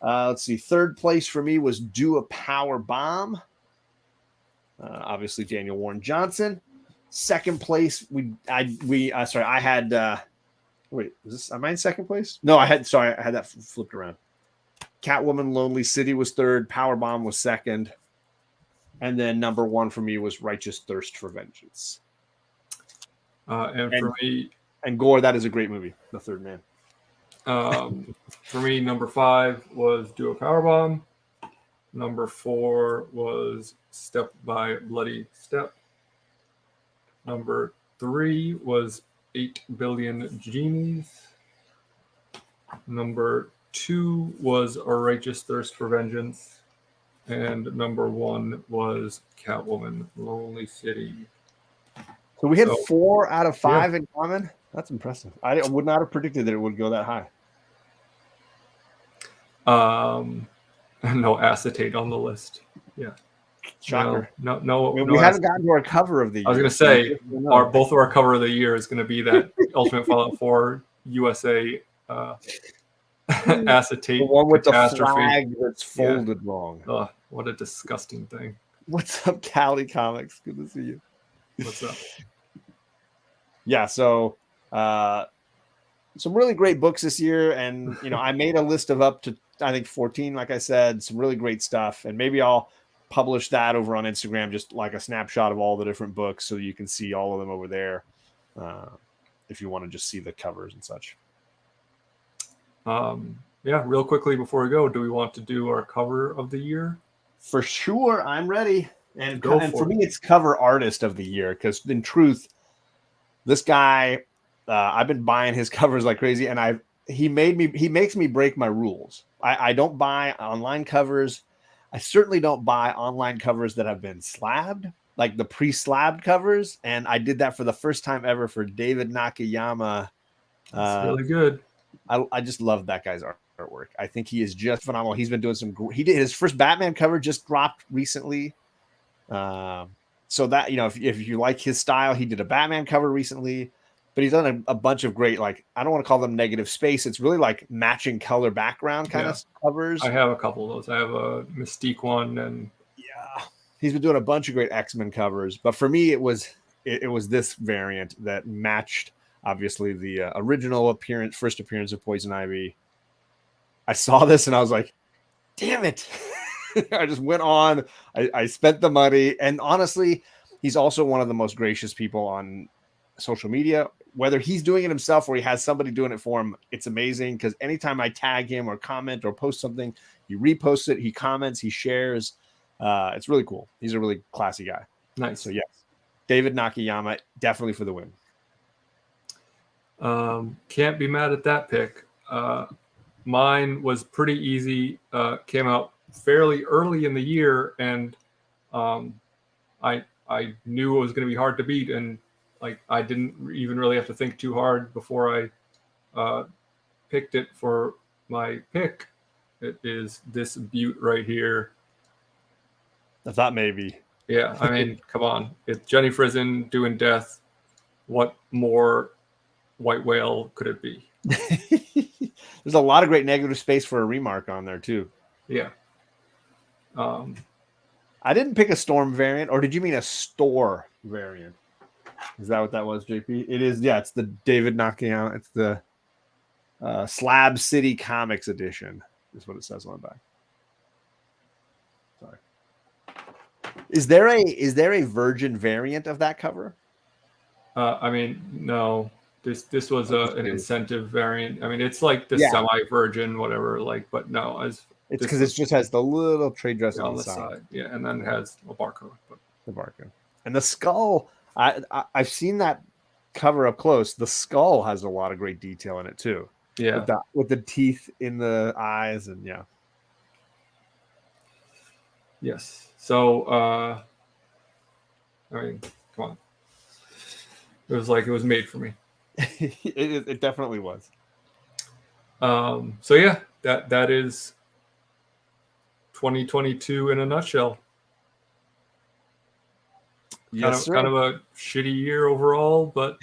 Let's see. 3rd place for me was Do a Power Bomb. Obviously Daniel Warren Johnson. 2nd place, I had wait, am I in 2nd place? No, I had that flipped around. Catwoman Lonely City was 3rd, Powerbomb was 2nd, and then number 1 for me was Righteous Thirst for Vengeance. And for me, and Gore, that is a great movie, The Third Man. For me, number 5 was Do a Powerbomb. Number 4 was Step by Bloody Step. Number 3 was 8 Billion Genies. Number 2 was A Righteous Thirst for Vengeance. And number 1 was Catwoman Lonely City. So we had So, 4 out of 5 in common. That's impressive. I would not have predicted that it would go that high. No acetate on the list. Yeah. Shocker. No. We haven't gotten to our cover of the year. I was going to say, both of our cover of the year is going to be that Ultimate Fallout 4 USA acetate the one with catastrophe. The flag that's folded wrong. What a disgusting thing. What's up, Cali Comics? Good to see you. What's up? Yeah, so some really great books this year, and I made a list of up to I think 14, like I said, some really great stuff, and maybe I'll publish that over on Instagram, just like a snapshot of all the different books, so you can see all of them over there, if you want to just see the covers and such. Yeah, real quickly before we go, do we want to do our cover of the year? For sure, I'm ready. And for me, it's cover artist of the year, because in truth, this guy, I've been buying his covers like crazy, and he makes me break my rules. I don't buy online covers. I certainly don't buy online covers that have been slabbed, like the pre-slabbed covers. And I did that for the first time ever for David Nakayama. It's really good. I just love that guy's artwork. I think he is just phenomenal. He's been doing he did his first Batman cover just dropped recently. So that, if you like his style, he did a Batman cover recently, but he's done a bunch of great, like, I don't want to call them negative space. It's really like matching color background kind of covers. I have a couple of those. I have a Mystique one, and he's been doing a bunch of great X-Men covers. But for me, it was this variant that matched, obviously, the original first appearance of Poison Ivy. I saw this and I was like, damn it. I just went on. I spent the money. And honestly, he's also one of the most gracious people on social media. Whether he's doing it himself or he has somebody doing it for him, it's amazing, because anytime I tag him or comment or post something, he reposts it, he comments, he shares. It's really cool. He's a really classy guy. Nice. So yes, David Nakayama, definitely for the win. Can't be mad at that pick. Mine was pretty easy. Came out fairly early in the year, and I knew it was going to be hard to beat, and I didn't even really have to think too hard before I picked it for my pick. It is this beaut right here. I thought maybe. Yeah, I mean, come on. It's Jenny Frison doing Death. What more white whale could it be? There's a lot of great negative space for a remark on there too. Yeah. I didn't pick a Storm variant, or did you mean a store variant? Is that what that was, JP? It is. Yeah, it's the David Nakayama. It's the Slab City Comics edition. Is what it says on the back. Sorry. Is there a Virgin variant of that cover? I mean, no. This was an incentive variant. I mean, it's like the semi-virgin, whatever. But no, it's because it just has the little trade dress on the side. Yeah, and then it has a barcode. The barcode and the skull. I've seen that cover up close. The skull has a lot of great detail in it too. Yeah, with the teeth in the eyes, and Yes. So, I mean, come on. It was like it was made for me. It definitely was. So yeah, that is 2022 in a nutshell. Yes, kind of a shitty year overall, but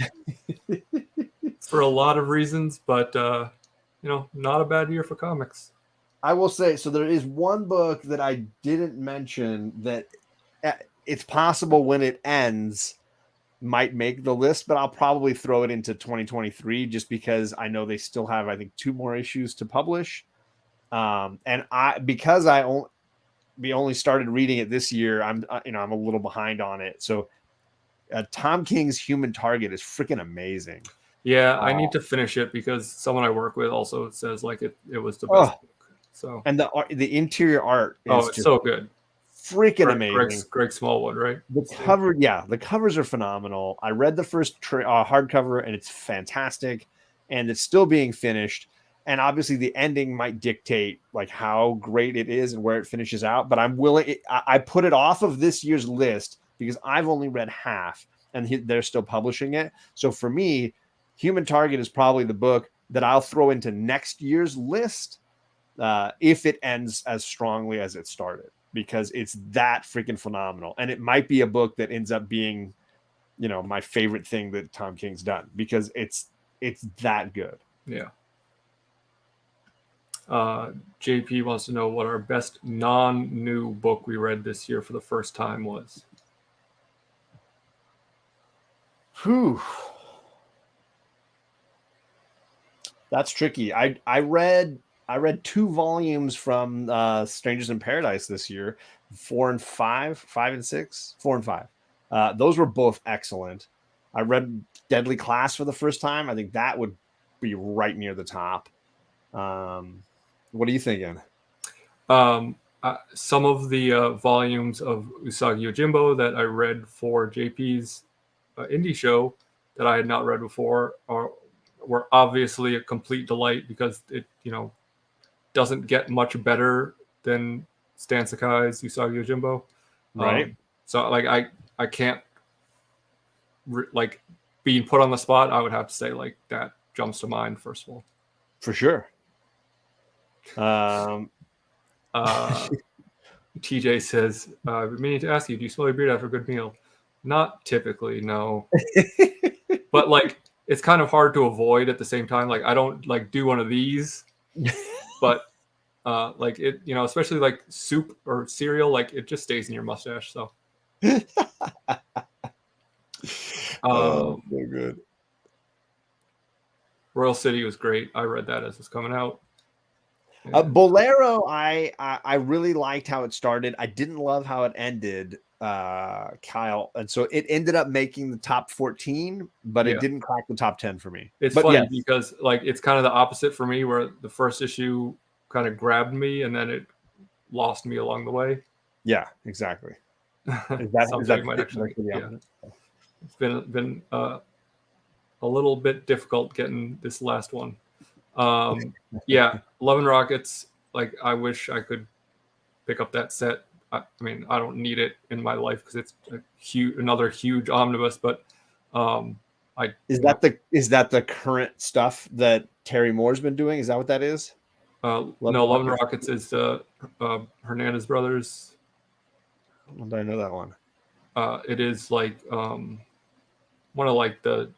for a lot of reasons. But not a bad year for comics. I will say, so there is one book that I didn't mention that it's possible when it ends might make the list, but I'll probably throw it into 2023 just because I know they still have, I think, 2 more issues to publish. And we only started reading it this year, I'm a little behind on it. So Tom King's Human Target is freaking amazing. Yeah, I need to finish it because someone I work with also says it was the best book. So, and the interior art is it's so good. Freaking amazing. Greg Smallwood, right? The covers are phenomenal. I read the first hardcover and it's fantastic, and it's still being finished. And obviously the ending might dictate how great it is and where it finishes out. But I'm willing. I put it off of this year's list because I've only read half, and they're still publishing it. So for me, Human Target is probably the book that I'll throw into next year's list if it ends as strongly as it started, because it's that freaking phenomenal. And it might be a book that ends up being, my favorite thing that Tom King's done, because it's that good. Yeah. JP wants to know what our best non-new book we read this year for the first time was. Whew. That's tricky. I read 2 volumes from Strangers in Paradise this year, 4 and 5, 5 and 6, 4 and 5. Those were both excellent. I read Deadly Class for the first time. I think that would be right near the top. What are you thinking? Some of the volumes of Usagi Yojimbo that I read for JP's indie show that I had not read before were obviously a complete delight, because it doesn't get much better than Stan Sakai's Usagi Yojimbo. Right. So like I can't like being put on the spot, I would have to say like that jumps to mind first of all. For sure. TJ says, I've been meaning to ask you, do you smell your beard after a good meal? Not typically, no. But like it's kind of hard to avoid at the same time. Like I don't like do one of these, but like it, especially like soup or cereal, like it just stays in your mustache. So so good. Royal City was great. I read that as it's coming out. Bolero, I really liked how it started. I didn't love how it ended, Kyle, and so it ended up making the top 14, but it didn't crack the top 10 for me. It's funny because like it's kind of the opposite for me, where the first issue kind of grabbed me and then it lost me along the way. Yeah, exactly. It's been a little bit difficult getting this last one. Yeah, Love and Rockets. Like I wish I could pick up that set. I mean, I don't need it in my life because it's another huge omnibus. But is that the current stuff that Terry Moore's been doing? Is that what that is? No, Love and Rockets is the Hernandez brothers. How did I know that one? It is like one of like the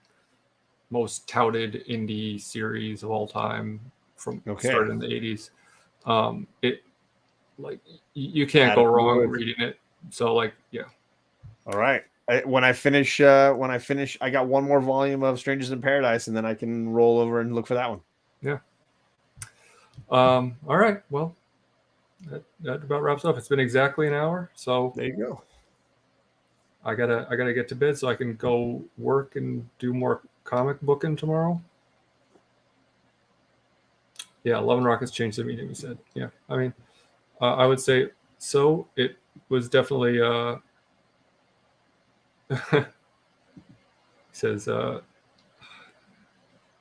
most touted indie series of all time from started in the 80s. It like you can't go wrong reading it. So like, yeah. All right. When I finish, I got one more volume of Strangers in Paradise, and then I can roll over and look for that one. Yeah. All right. Well, that about wraps up. It's been exactly an hour. So there you go. I gotta get to bed so I can go work and do more comic booking tomorrow. Yeah, Love and Rockets changed the medium, he said. Yeah, I mean, I would say so. It was definitely he says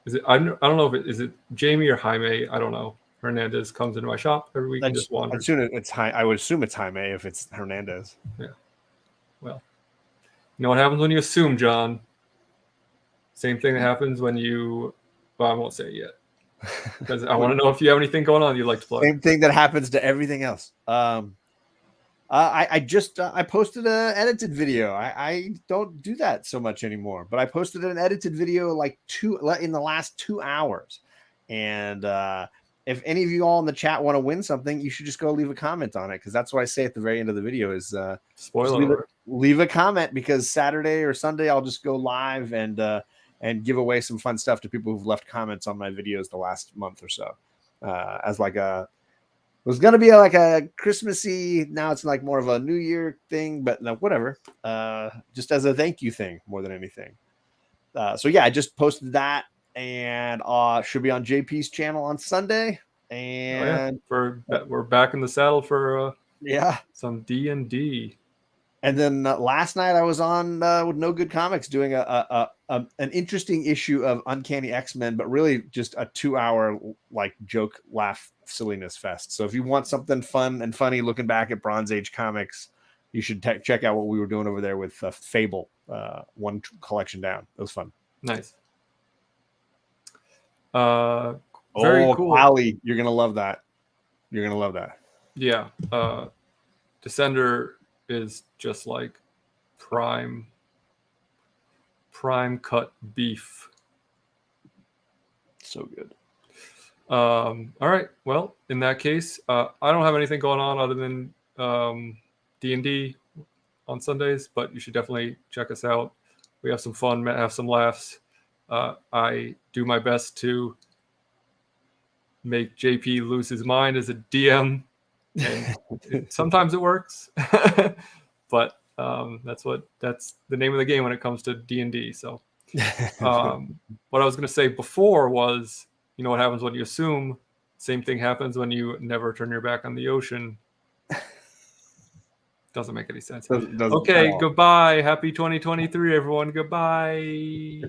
is it I don't know if is it Jamie or Jaime, I don't know. Hernandez comes into my shop every week and just wanders. I would assume it's Jaime if it's Hernandez. Yeah. Well, you know what happens when you assume, John? Same thing that happens when you I won't say it yet. Because I want to know if you have anything going on you'd like to plug. Same thing that happens to everything else. I posted an edited video. I don't do that so much anymore, but I posted an edited video in the last 2 hours. And if any of you all in the chat want to win something, you should just go leave a comment on it, because that's what I say at the very end of the video is spoiler. Leave a comment, because Saturday or Sunday I'll just go live and give away some fun stuff to people who've left comments on my videos the last month or so. As like it was going to be like a Christmassy, now it's like more of a New Year thing, but no, whatever. Just as a thank you thing more than anything. So yeah, I just posted that, and should be on JP's channel on Sunday. And we're back in the saddle for some D&D. And then last night I was on with No Good Comics doing an interesting issue of Uncanny X-Men, but really just a 2-hour like joke, laugh, silliness fest. So if you want something fun and funny looking back at Bronze Age comics, you should check out what we were doing over there with Fable, one collection down. It was fun. Nice. Very cool. Quali, you're gonna love that. You're gonna love that. Yeah. Descender is just like prime cut beef. So good. All right. Well, in that case, I don't have anything going on other than D&D on Sundays, but you should definitely check us out. We have some fun, have some laughs. I do my best to make JP lose his mind as a DM, and sometimes it works, but that's the name of the game when it comes to D&D. So what I was going to say before was, you know what happens when you assume? Same thing happens when you never turn your back on the ocean. Doesn't make any sense. Doesn't okay, goodbye. Happy 2023, everyone. Goodbye.